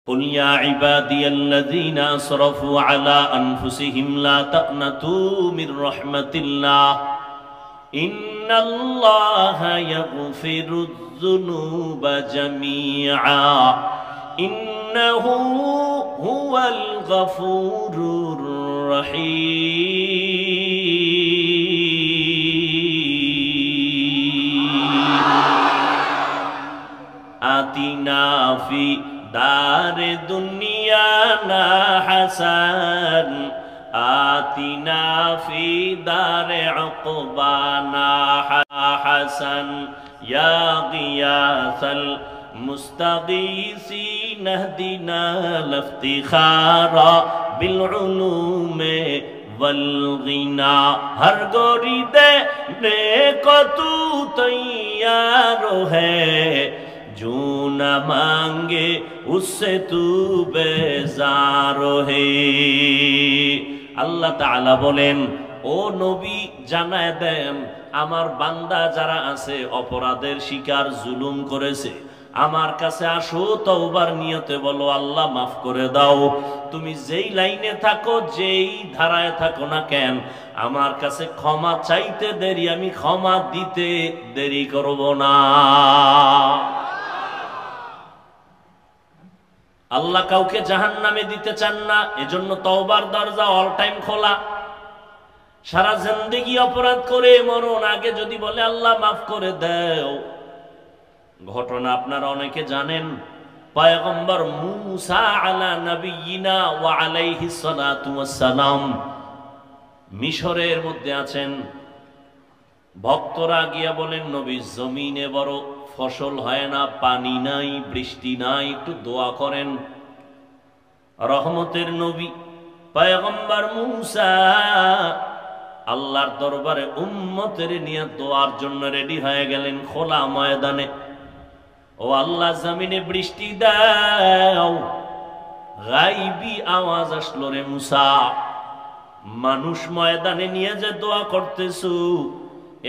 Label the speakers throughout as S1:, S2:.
S1: قل يا عبادي الذين أسرفوا على أنفسهم لا تقنطوا من رحمة الله إن الله يغفر الذنوب جميعا إنه هو الغفور الرحيم آتنا في دار دنيانا حسن آتنا في دار عقبانا حسن يا غياث المستغيثين اهدنا الافتخار بالعلوم والغنى ہر گوری دینے کو تو تیار ہے جو نہ مانگے اس سے تو بیزار ہے আল্লাহ তাআলা বলেন ও নবী জানায় দেন আমার বান্দা যারা আছে অপরাধের শিকার জুলুম করেছে আমার কাছে আসো তওবার নিয়তে বলো আল্লাহ মাফ করে দাও তুমি যেই লাইনে থাকো যেই ধারায় থাকো না কেন আমার কাছে ক্ষমা চাইতে দেরি আমি ক্ষমা দিতে দেরি করব না আল্লাহ কাউকে জাহান্নামে দিতে চান না এজন্য তওবার দরজা অল টাইম খোলা সারা জিন্দেগি অপরাধ করে মরণ আগে যদি বলে আল্লাহ মাফ করে দাও ঘটনা আপনারা অনেকে জানেন পয়গম্বর মূসা আলা নবিয়িনা ওয়া আলাইহিস সালাতু ওয়াস সালাম মিশরের মধ্যে আছেন ভক্তরা গিয়া বলেন নবী জমিনে বড় ফসল হয় না পানি নাই বৃষ্টি নাই একটু দোয়া করেন রহমতের নবী পয়গম্বর মূসা আল্লাহর দরবারে উম্মতের নিয়ে দোয়ার জন্য রেডি হয়ে গেলেন খোলা ময়দানে ও আল্লাহ জমিনে বৃষ্টি দাও গায়বী আওয়াজ আসলো রে মূসা মানুষ ময়দানে নিয়ে যে দোয়া করতেছো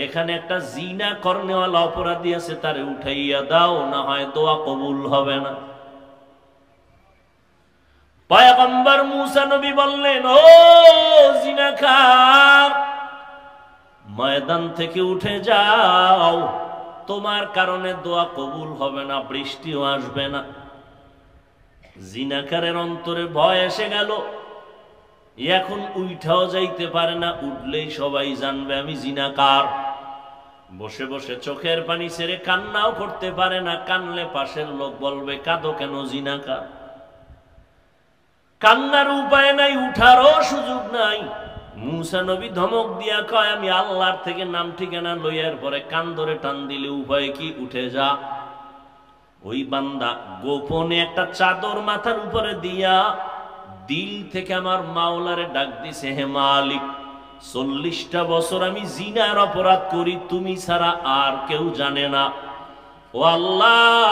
S1: এখানে একটা জিনা করনেওয়ালা অপরাধী আছে তারে উঠাইয়া দাও না হয় দোয়া কবুল হবে না পয়গম্বর মূসা নবী বললেন ও জিনাকার ময়দান থেকে উঠে যাও তোমার কারণে দোয়া কবুল হবে না বৃষ্টিও আসবে না জিনাকারের অন্তরে ভয় এসে গেল এখন উঠাও যাইতে পারে না উঠলেই সবাই জানবে আমি জিনাকার বসে বসে চোখের পানি ছেড়ে কান্নাও করতে পারে না কানলে পাশের লোক বলবে কাঁদো কেন জিনাকার কান্নার উপায় নাই উঠারও সুযোগ নাই মূসা নবী ধমক দিয়া কয় আমি আল্লাহর থেকে নাম ঠিকানা লইয়ার পরে কান ধরে টান দিলে উপায় কি উঠে যা ওই বান্দা গোপনে একটা চাদর মাথার উপরে দিয়া দিল থেকে আমার মাওলারে ডাক দিছে হে মালিক 40টা বছর আমি জিনার অপরাধ করি তুমি ছাড়া আর কেউ জানে না ও আল্লাহ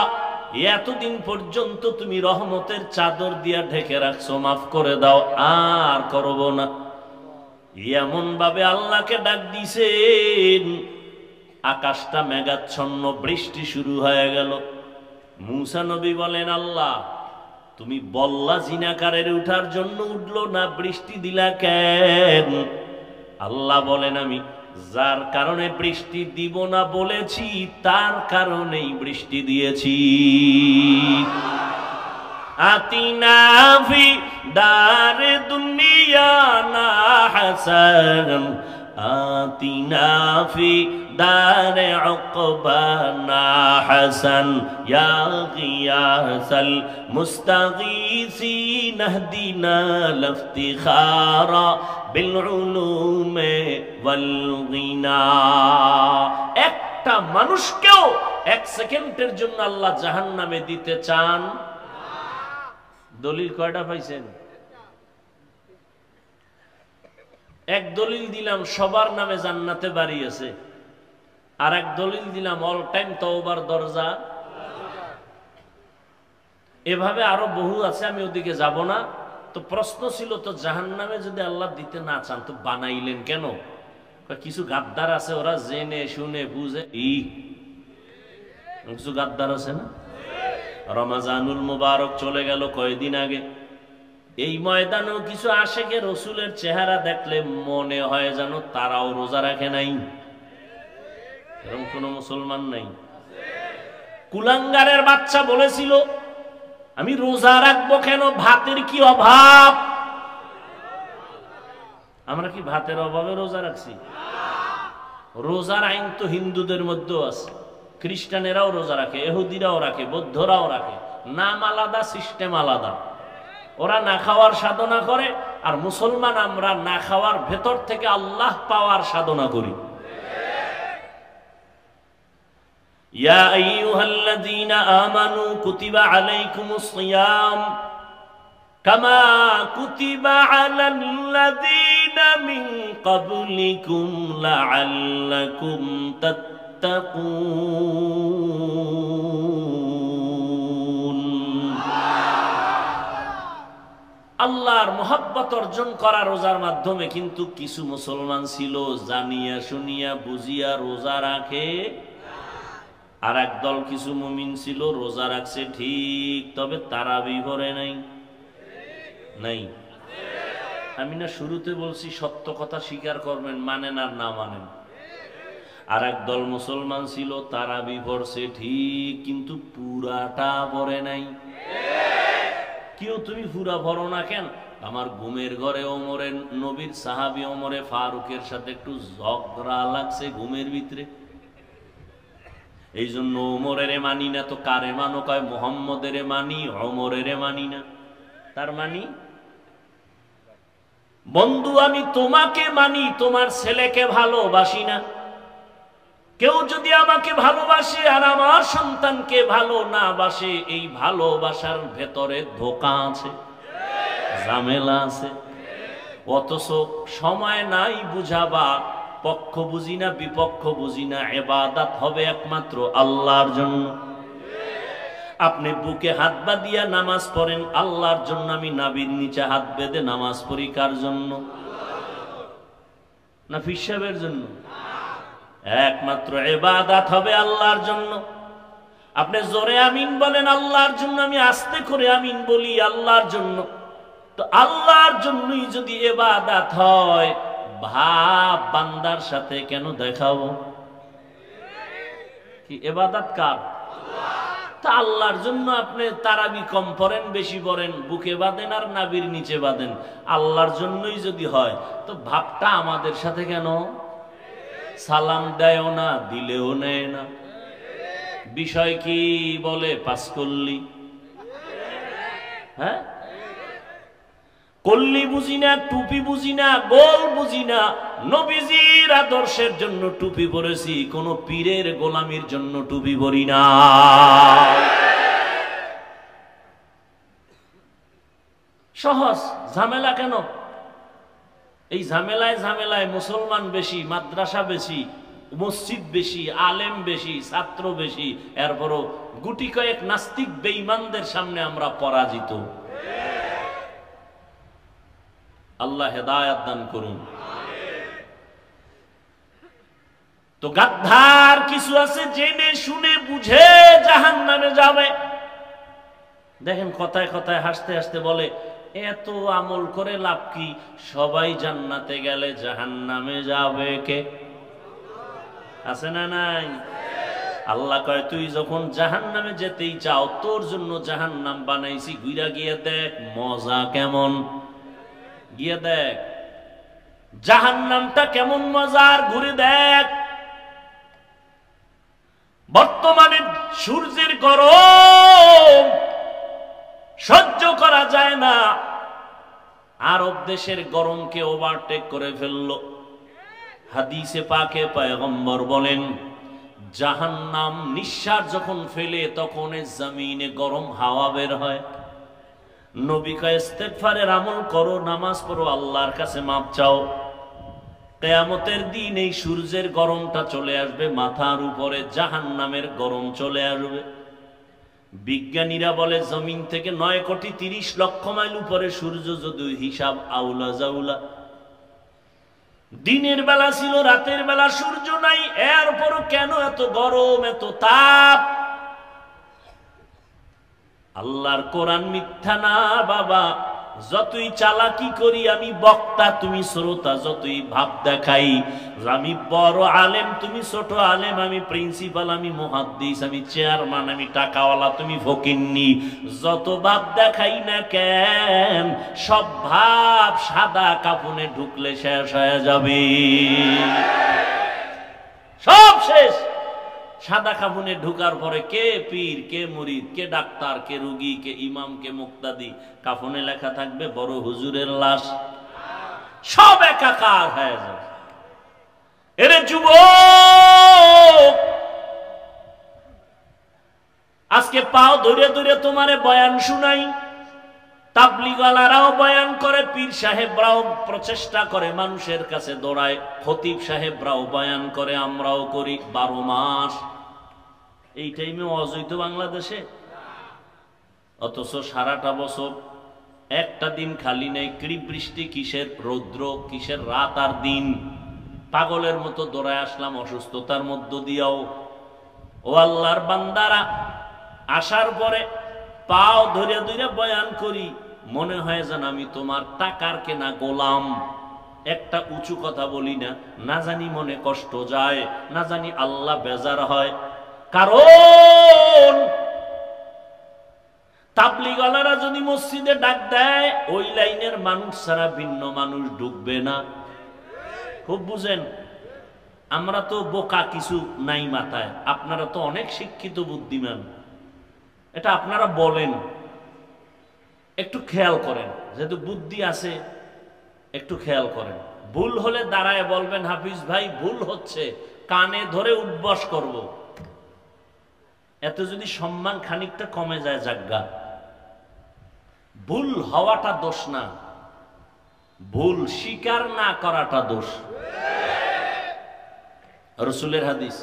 S1: এতদিন পর্যন্ত তুমি রহমতের চাদর দিয়া ঢেকে রাখছো মাফ করে দাও আর করব না এমন ভাবে আল্লাহকে ডাক দিছেন আকাশটা মেঘাচ্ছন্ন বৃষ্টি শুরু হয়ে গেল মূসা নবী বলেন আল্লাহ তুমি বললা জিনাকারের উঠার জন্য উঠলো না বৃষ্টি দিলা কেন আল্লাহ বলেন আমি যার কারণে বৃষ্টি দিব না বলেছি তার কারণেই বৃষ্টি দিয়েছি আতিনা ফি দার দুনিয়ানা হাসান آتنا في دار عقبانا حسن يا غياث المستغيثين اهدنا الافتخار بالعلوم والغنى একটা মানুষকেও এক সেকেন্ডের জন্য আল্লাহ জাহান্নামে দিতে চান দলিল কয়টা পাইছেন এক দলিল দিলাম সবার নামে জান্নাতে বাড়ি আছে আর এক দলিল দিলাম অল টাইম তওবার দরজা এভাবে আরো বহু আছে আমি ওদিকে যাব না তো প্রশ্ন ছিল তো জাহান্নামে যদি আল্লাহ দিতে না চান তো বানাইলেন কেন কিছু গাদ্দার আছে ওরা জেনে শুনে বুঝে কিছু গাদ্দার আছে না রমজানুল মুবারক চলে গেল কয়েকদিন আগে। এই ময়দানেও কিছু আশেকে রসুলের চেহারা দেখলে মনে হয় যেন তারাও রোজা রাখে নাই। এরকম কোন মুসলমান নাই? কুলাঙ্গারের বাচ্চা বলেছিল, আমি রোজা রাখবো কেন, ভাতের কি অভাব? আমরা কি ভাতের অভাবে রোজা রাখছি? রোজার আইন তো হিন্দুদের মধ্যেও আছে, খ্রিস্টানেরাও রোজা রাখে, ইহুদিরাও রাখে, বৌদ্ধরাও রাখে। নাম আলাদা, সিস্টেম আলাদা। ওরা না খাওয়ার সাধনা করে, আর মুসলমান আমরা না খাওয়ার ভেতর থেকে আল্লাহ পাওয়ার সাধনা করি। ইয়া আইয়ুহাল্লাযীনা আমানু কুতিবা আলাইকুমুস সিয়াম কামা কুতিবা আলাল্লাযীনা মিন ক্বাবলিকুম লাআল্লাকুম তাত্তাকুন। আল্লাহর মহব্বত অর্জন করা রোজার মাধ্যমে। কিন্তু কিছু মুসলমান ছিল জানিয়া শুনিয়া বুঝিয়া রোজা রাখে, আর একদল কিছু মুমিন ছিল রোজা রাখছে ঠিক, তবে তারাবি পড়ে নাই। নাই? আমি না শুরুতে বলছি সত্য কথা স্বীকার করবেন, মানেন আর না মানেন। আর একদল মুসলমান ছিল তারাবি পড়ছে ঠিক, কিন্তু পুরাটা পড়ে নাই। কেউ তুমি পুরা পড়ো না কেন? আমার ঘুমের ঘরে ওমরের নবীর সাহাবী ওমরে ফারুকের সাথে একটু ঝগড়া লাগছে ঘুমের ভিতরে, এই জন্য ওমরের মানি না। তো কারে মানো? কয় মুহাম্মদের মানি, ওমরের মানি না। তার মানি, বন্ধু আমি তোমাকে মানি, তোমার ছেলেকে ভালোবাসি না। কেউ যদি আমাকে ভালোবাসে আর আমার সন্তানকে ভালো না বাসে, এই ভালোবাসার ভেতরে ধোঁকা আছে, ঝামেলা আছে। অথচ সময় নাই বুঝাবা, পক্ষ বুঝি না বিপক্ষ বুঝি না। ইবাদত হবে একমাত্র আল্লাহর জন্য। আপনি বুকে হাত বাঁধিয়া নামাজ পড়েন আল্লাহর জন্য, আমি নাভির নিচে হাত বেঁধে নামাজ পড়ি কার জন্য? না পীর সাহেবের জন্য? একমাত্র ইবাদত হবে আল্লাহর জন্য। আপনি জোরে আমিন বলেন আল্লাহর জন্য, আমি আস্তে করে আমিন বলি আল্লাহর জন্য। তো আল্লাহর জন্যই যদি ইবাদত হয়, ভাব বান্দার সাথে কেন দেখাবো? কি ইবাদত কার? তা আল্লাহর জন্য আপনি তারাবি কম পড়েন বেশি পড়েন, বুকে বাঁধেন আর নাভির নিচে বাঁধেন, আল্লাহর জন্যই যদি হয়, তো ভাবটা আমাদের সাথে কেন? সালাম দেয় না, দিলেও নেয় না। বিষয় কি বলে? পাস করলি, হ্যাঁ কল্লি বুঝি না, টুপি বুঝি না, গোল বুঝি না। নবীজির আদর্শের জন্য টুপি পরেছি, কোন পীরের গোলামির জন্য টুপি পরি না। সহজ। ঝামেলা কেন? এই ঝামেলায় ঝামেলায় মুসলমান বেশি, মাদ্রাসা বেশি, মসজিদ বেশি, আলেম বেশি, ছাত্র বেশি, এরপরও গুটি কয়েক নাস্তিক বেঈমানদের সামনে আমরা পরাজিত। আল্লাহ হেদায়েত দান করুন। তো গাদ্দার কিছু আছে জেনে শুনে বুঝে জাহান্নামে যাবে। দেখেন কথায় কথায় হাসতে হাসতে বলে, এত আমল করে লাভ কি? সবাই জান্নাতে গেলে জাহান্নামে যাবে কে? আছে না নাই? আল্লাহ কয়, তুই যখন জাহান্নামে যেতেই চাও, তোর জন্য জাহান্নাম বানাইছি, ঘুরা গিয়ে দেখ মজা কেমন। গিয়ে দেখ জাহান্নামটা কেমন মজার, ঘুরে দেখ। বর্তমানে সূর্যের গরম সহ্য করা যায় না, আরব দেশের গরমকে ওভারটেক করে ফেললো। হাদিসে পাকে পয়গম্বর বলেন, জাহান্নাম নিঃশ্বাস যখন ফেলে তখন জমিনে গরম হাওয়া বের হয়। নবী কয়, ইস্তেগফারের আমল করো, নামাজ পড়ো, আল্লাহর কাছে মাপ চাও। কিয়ামতের দিন এই সূর্যের গরমটা চলে আসবে মাথার উপরে, জাহান্নামের গরম চলে আসবে। বিজ্ঞানীরা বলে জমিন থেকে 9,30,00,000 মাইল উপরে সূর্য, যদি হিসাব আউলা জাউলা। দিনের বেলা ছিল, রাতের বেলা সূর্য নাই, এরপরও কেন এত গরম, এত তাপ? আল্লাহর কোরআন মিথ্যা না বাবা। যতই চালাকি করি আমি বক্তা তুমি শ্রোতা, যতই ভাব দেখাই আমি বড় আলেম তুমি ছোট আলেম, আমি প্রিন্সিপাল আমি মুহাদ্দিস আমি চেয়ারম্যান আমি টাকাওয়ালা তুমি ফকিন্নি, যত ভাব দেখাই না কেন সব ভাব সাদা কাফনে ঢুকলে শেষ হয়ে যাবে, সব শেষ। সাদা কাফনে ঢুকার পরে কে পীর কে মুরিদ কে ডাক্তার কে রোগী কে ইমাম কে মুক্তাদি, কাফনে লেখা থাকবে বড় হুজুরের লাশ, সব একাকার হয়ে যাবে। এরে যুবক, আজকে পাও ধরে ধরে তোমারে বয়ান শুনাই, তাবলিগওয়ালারাও বয়ান করে, পীর সাহেবরাও প্রচেষ্টা করে মানুষের কাছে দৌড়ায়, খতিব সাহেবরাও বয়ান করে, আমরাও করি 12 মাস। এই টাইমে অজৈত বাংলাদেশে, অথচ সারাটা বছর একটা দিন খালি নেই। কি বৃষ্টি কিসের রৌদ্র কিসের রাত আর দিন, পাগলের মতো দৌড়ায় আসলাম অসুস্থতার মধ্য দিয়াও। ও আল্লাহর বান্দারা, আসার পরে পাও ধরে ধরে বয়ান করি, মনে হয় যেন আমি তোমার টাকার কেনা গোলাম। একটা উঁচু কথা বলি না, না জানি মনে কষ্ট যায়, না জানি আল্লাহ বেজার হয়। কারণ তাবলিগওয়ালারা যদি মসজিদে ডাক দেয়, ওই লাইনের মানুষ ছাড়া ভিন্ন মানুষ ঢুকবে না। খুব বুঝেন, আমরা তো বোকা কিছু নাই মাথায়, আপনারা তো অনেক শিক্ষিত বুদ্ধিমান, এটা আপনারা বলেন, একটু খেয়াল করেন, যেহেতু বুদ্ধি আছে একটু খেয়াল করেন। ভুল হলে দাঁড়ায় বলবেন হাফিজ ভাই ভুল হচ্ছে, কানে ধরে উঠবস করব। এত যদি সম্মান খানিকটা কমে যায় জাগ্গা। ভুল হওয়াটা দোষ না, ভুল স্বীকার না করাটা দোষ। রাসূলের হাদিস।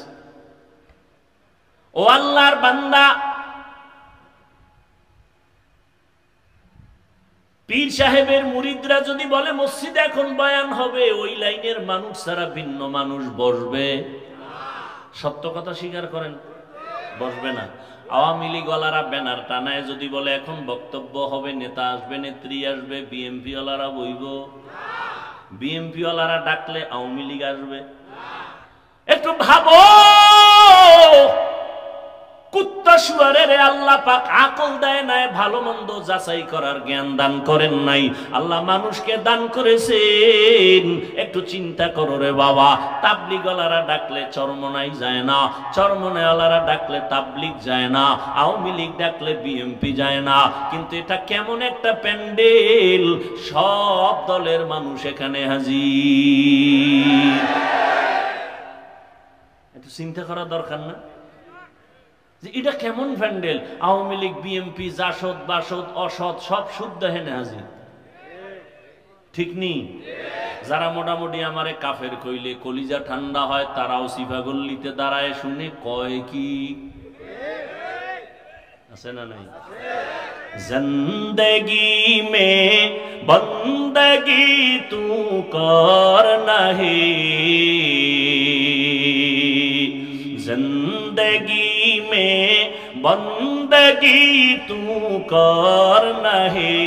S1: ও আল্লাহর বান্দা, পীর সাহেবের মুরিদরা যদি বলে মসজিদে এখন বয়ান হবে, ওই লাইনের মানুষ ছাড়া ভিন্ন মানুষ বসবে? সত্য কথা স্বীকার করেন, বসবে না। আওয়ামী লীগ ওয়ালারা ব্যানার টানায় যদি বলে এখন বক্তব্য হবে, নেতা আসবে নেত্রী আসবে, বিএমপি ওয়ালারা বইব? বিএমপি ওয়ালারা ডাকলে আওয়ামী লীগ আসবে? একটু ভাবো, কুত্তা শুয়ারের আল্লাহ পাক আকল দেয় নাই, ভালো মন্দ যাচাই করার জ্ঞান দান করেন নাই। আল্লাহ মানুষকে দান করেছেন, একটু চিন্তা করো রে বাবা। তাবলিগওয়ালারা ডাকলে চরমনাই যায় না, চরমনাইওয়ালারা ডাকলে তাবলিগ যায় না, আওয়ামী লীগ ডাকলে বিএমপি যায় না। কিন্তু এটা কেমন একটা প্যান্ডেল, সব দলের মানুষ এখানে হাজির। একটু চিন্তা করা দরকার না যে এটা কেমন প্যান্ডেল? আওয়ামী লীগ বিএমপি জাসদ বাসদ অসৎ সব শুদ্ধ হেনে হাজির, ঠিক নি? যারা মোটামুটি আমারে কাফের কইলে কলিজা ঠান্ডা হয়, তারাও সিফাগল্লিতে দাঁড়ায় শুনে কয় কি আছে না নাই? জিন্দেগি মে বন্দগি তু কর নাহি, जिंदगी में बंदगी तू कर नहीं,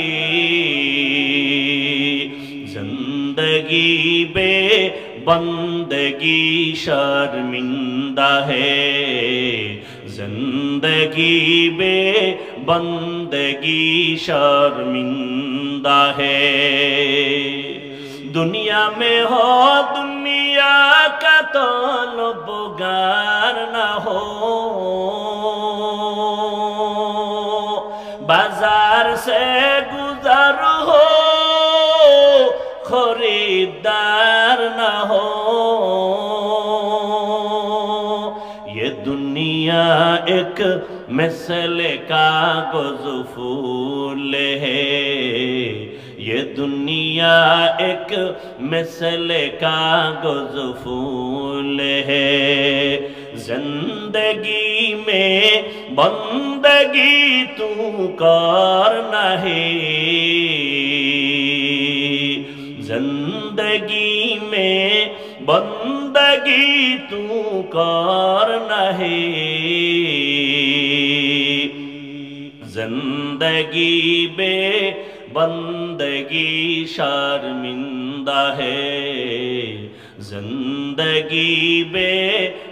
S1: जिंदगी बे बंदगी शर्मिंदा है, जिंदगी बे बंदगी शर्मिंदा है। दुनिया में हो दुनिया का तलबगार न हो, बाजार से गुजर हो खरीदार न हो। ये दुनिया एक मिसले कागज फूल है, ये दुनिया एक मिसले कागज फूल है। जिंदगी में बंदगी तू कर नहीं, जिंदगी में बंदगी तू कर नहीं, जिंदगी बे बंदगी शर्मिंदा है, जिंदगी बे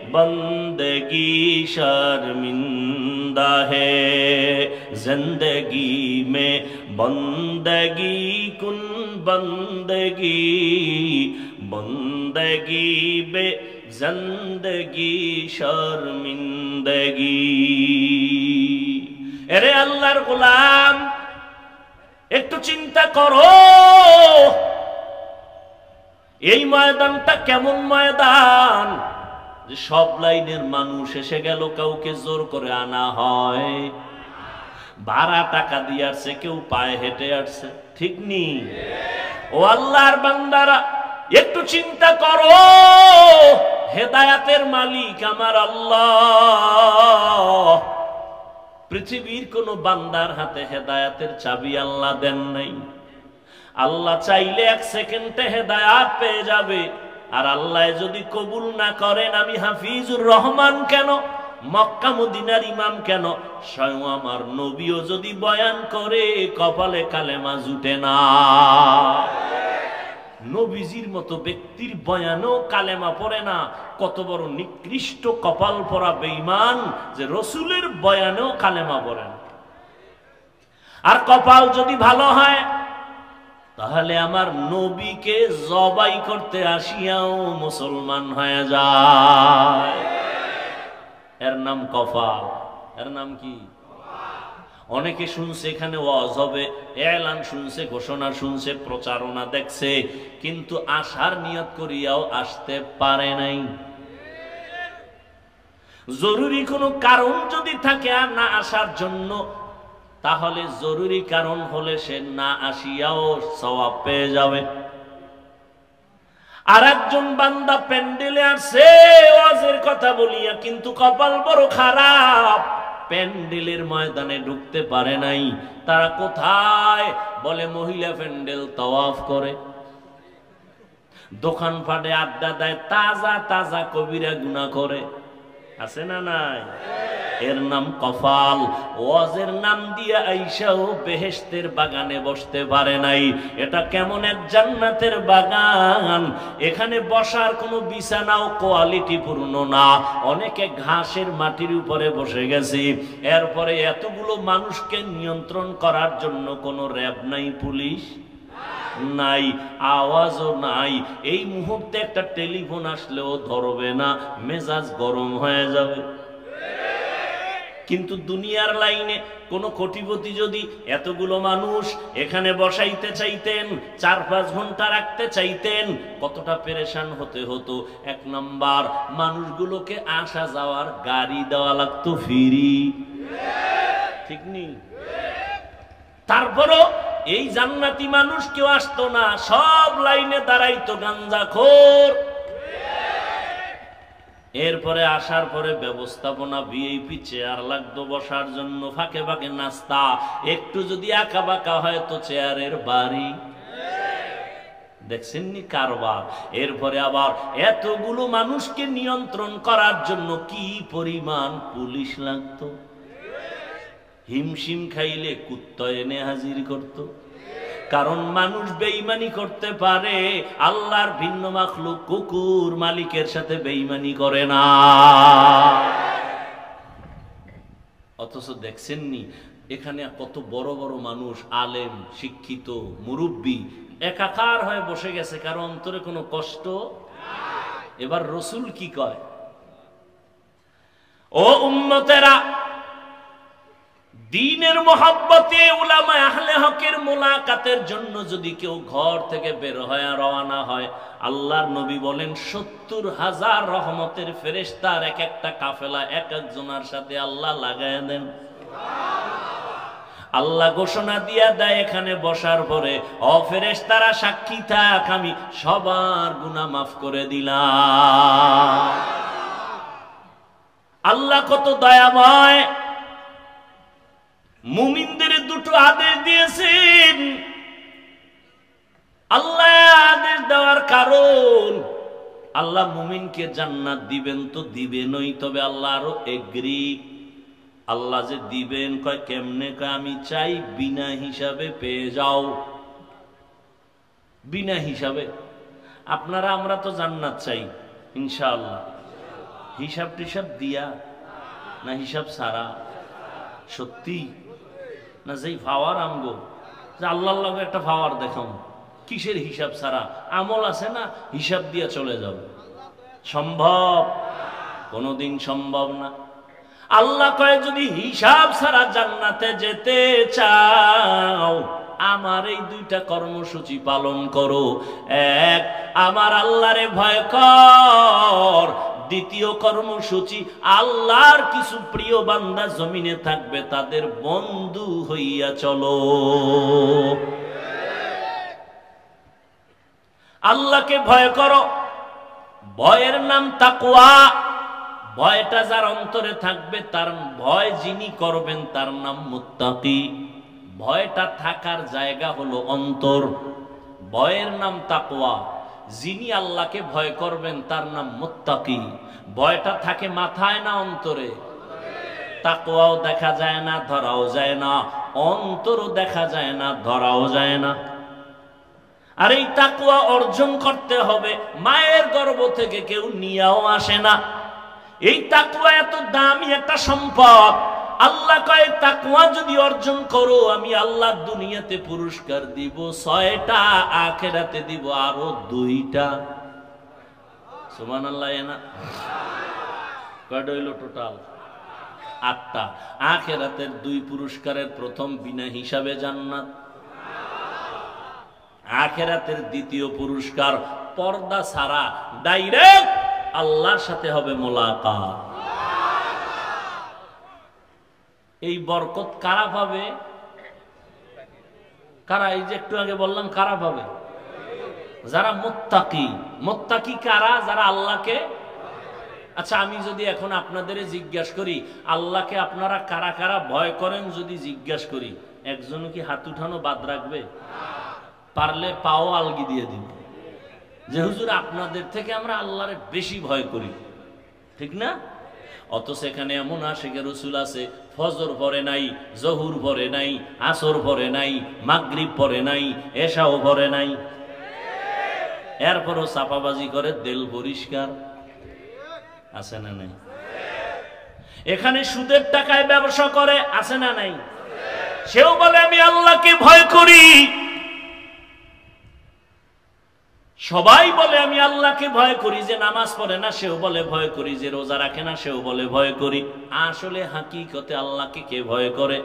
S1: बंदगी शर्मिंदा है, जिंदगी में बंदगी कुन बंदगी, बंदगी बे जिंदगी शर्मिंदगी। अरे अल्लाहर गुलाम একটু চিন্তা করো এই ময়দানটা কেমন ময়দান যে সব লাইনের মানুষ এসে গেল, কাউকে জোর করে আনা হয়, ভাড়া টাকা দিয়ে আসছে, কেউ পায়ে হেঁটে আসছে, ঠিক নি? ও আল্লাহর বান্দারা একটু চিন্তা করো, হেদায়েতের মালিক আমার আল্লাহ। পৃথিবীর কোন বান্দার হাতে হেদায়েতের চাবি আল্লাহ দেন নাই। আল্লাহ চাইলে এক সেকেন্ডে হেদায়েত পেয়ে যাবে, আর আল্লাহ যদি কবুল না করেন, আমি হাফিজুর রহমান কেন, মক্কা মদিনার ইমাম কেন, স্বয়ং আমার নবীও যদি বয়ান করে কপালে কালেমা জুটে না। নবীজির মতো ব্যক্তির বয়ানও কালেমা পড়ে না, কত বড় নিকৃষ্ট কপাল পরা বেঈমান যে রসুলের বয়ানেও কালেমা পড়ে না। আর কপাল যদি ভালো হয় তাহলে আমার নবীকে জবাই করতে আসিয়াও মুসলমান হয়ে যায়। এর নাম কপাল। এর নাম কি? অনেকে শুনছে এখানে ওয়াজ হবে, এলান শুনছে, ঘোষণা শুনছে, প্রচারণা দেখছে, কিন্তু আসার নিয়ত করিয়াও আসতে পারে নাই। জরুরি কোনো কারণ যদি থাকে আর না আসার জন্য, তাহলে জরুরি কারণ হলে সে না আসিয়াও সওয়াব পেয়ে যাবে। আর একজন বান্দা প্যান্ডেলে আসছে ওয়াজের কথা বলিয়া, কিন্তু কপাল বড় খারাপ, প্যান্ডেলের ময়দানে ঢুকতে পারে নাই। তারা কোথায়? বলে মহিলা প্যান্ডেল তাওয়াফ করে, দোকান পাটে আড্ডা দেয়, তাজা তাজা কবিরা গুনাহ করে, আছে না নাই? এর নাম কপাল। ওয়াজের নাম দিয়ে আইসাও বেহেশতের বাগানে বসতে পারে নাই। এটা কেমন এক জান্নাতের বাগান, এখানে বসার কোনো বিছানাও কোয়ালিটি পূর্ণ না, অনেকে ঘাসের মাটির উপরে বসে গেছে। এরপরে এতগুলো মানুষকে নিয়ন্ত্রণ করার জন্য কোনো র্যাব নাই, পুলিশ নাই, আওয়াজও নাই। এই মুহূর্তে একটা টেলিফোন আসলেও ধরবে না, মেজাজ গরম হয়ে যাবে। কিন্তু দুনিয়ার লাইনে কোন কোটিপতি যদি এতগুলো মানুষ এখানে বসাইতে চাইতেন, 4-5 ঘন্টা রাখতে চাইতেন, কতটা পেরেশান হতে হতো। এক নাম্বার, মানুষগুলোকে আসা যাওয়ার গাড়ি দেওয়া লাগতো ফ্রি, ঠিক নেই? তারপরও এই জান্নাতি মানুষ কেউ আসতো না, সব লাইনে দাঁড়াইতো গাঞ্জাখোর। এরপরে আসার পরে ব্যবস্থাপনা, ভিআইপি চেয়ার লাগতো বসার জন্য, ফাঁকে ফাঁকে নাস্তা, একটু যদি আঁকা বাঁকা হয় তো চেয়ারের বাড়ি। দেখছেননি কারবার? এরপরে আবার এতগুলো মানুষকে নিয়ন্ত্রণ করার জন্য কি পরিমাণ পুলিশ লাগতো। হিমশিম খাইলে কুত্তা এনে হাজির করত। কারণ মানুষ বেঈমানি করতে পারে, আল্লাহর ভিন্ন মাখলুক কুকুর মালিকের সাথে বেঈমানি করে না। অথচ দেখছেননি এখানে কত বড় বড় মানুষ, আলেম, শিক্ষিত, মুরব্বী একাকার হয়ে বসে গেছে, কারণ অন্তরে কোনো কষ্ট। এবার রসুল কি কয়? ও উম্মতেরা, দ্বীনের মহব্বতে উলামায়ে আহলে হকের মুলাকাতের জন্য যদি কেউ ঘর থেকে বের হয়ে রওনা হয়, আল্লাহর নবী বলেন 70,000 রহমতের ফেরেশতার এক একটা কাফেলা এক একজনের সাথে আল্লাহ লাগায় দেন। আল্লাহ ঘোষণা দিয়া দেয় এখানে বসার পরে, ও ফেরেশতারা সাক্ষী থাক, আমি সবার গুনাহ মাফ করে দিলাম। আল্লাহ কত দয়াময়, মুমিনদের দুটো আদেশ দিয়েছেন। আল্লাহ আদেশ দেওয়ার কারণ, আল্লাহ মুমিনকে জান্নাত দিবেন তো দিবেনই, তবে আল্লাহ আরো এগ্রি, আল্লাহ যে দিবেন কয় কেমনে, কয় আমি চাই বিনা হিসাবে পেয়ে যাও। বিনা হিসাবে। আপনারা আমরা তো জান্নাত চাই ইনশাআল্লাহ, হিসাব টিসাব দিয়া না হিসাব ছাড়া? সত্যি না? যেই পাওয়ার আমগো যে আল্লাহর লগে একটা পাওয়ার দেখাম, কিসের হিসাব ছাড়া? আমল আছে না, হিসাব দিয়া চলে যাব, সম্ভব? কোনদিন সম্ভব না। আল্লাহ কয় যদি হিসাব ছাড়া জান্নাতে যেতে চাও, আমার এই দুইটা কর্মসূচি পালন করো। এক, আমার আল্লাহরে ভয় কর। দ্বিতীয় কর্মসূচি, আল্লাহর কিছু প্রিয় বান্দা জমিনে থাকবে, তাদের বন্ধু হইয়া চলো। আল্লাহকে ভয় করো। ভয়ের নাম তাকওয়া। ভয়টা যার অন্তরে থাকবে, তার ভয় যিনি করবেন তার নাম মুত্তাকি। ভয়টা থাকার জায়গা হলো অন্তর। ভয়ের নাম তাকওয়া। যিনি আল্লাহকে ভয় করবেন তার নাম মুত্তাকি। ভয়টা থাকে মাথায় না অন্তরে? তাকওয়াও দেখা যায় না, ধরাও যায় না। অন্তরও দেখা যায় না, ধরাও যায় না। আর এই তাকওয়া অর্জন করতে হবে, মায়ের গর্ভ থেকে কেউ নিয়েও আসে না। এই তাকওয়া এত দামি একটা সম্পদ। আল্লাহ কয় তাকওয়া যদি অর্জন করো, আমি আল্লাহ দুনিয়াতে পুরস্কার দিব 6টা, আখিরাতে দিব আরো 2টা। সুবহানাল্লাহ। না কয়টা হইল টোটাল? 8টা। আখিরাতের 2 পুরস্কারের প্রথম বিনা হিসাবে জান্নাত। আখিরাতের দ্বিতীয় পুরস্কার পর্দা ছাড়া ডাইরেক্ট আল্লাহর সাথে হবে মোলাকাত। এই বরকত কারা পাবে? কারা? এই যে একটু আগে বললাম কারা পাবে? যারা মুত্তাকি। মুত্তাকি কারা? যারা আল্লাহকে। আচ্ছা, আমি যদি এখন আপনাদের জিজ্ঞাসা করি আল্লাহকে আপনারা কারা কারা ভয় করেন, যদি জিজ্ঞাসা করি, একজন কি হাত উঠানো বাদ রাখবে? পারলে পাও আলগি দিয়ে দিব যে হুজুর আপনাদের থেকে আমরা আল্লাহরে বেশি ভয় করি, ঠিক না? অথচ এখানে এমন আশিকে রাসূল আছে, ফজর পড়ে নাই, জহুর পড়ে নাই, আসর পড়ে নাই, মাগরিব পড়ে নাই, এশাও পড়ে নাই, এরপরও চাপাবাজি করে, দিল পরিষ্কার আছে না নাই? এখানে সুদের টাকায় ব্যবসা করে, আছে না নাই? সেও বলে আমি আল্লাহকে ভয় করি। সবাই বলে আমি আল্লাহকে ভয় করি। যে নামাজ পড়ে না সেও বলে ভয় করি, যে রোজা রাখে না সেও বলে ভয় করি। আসলে হাকিকতে আল্লাহকে কে ভয় করে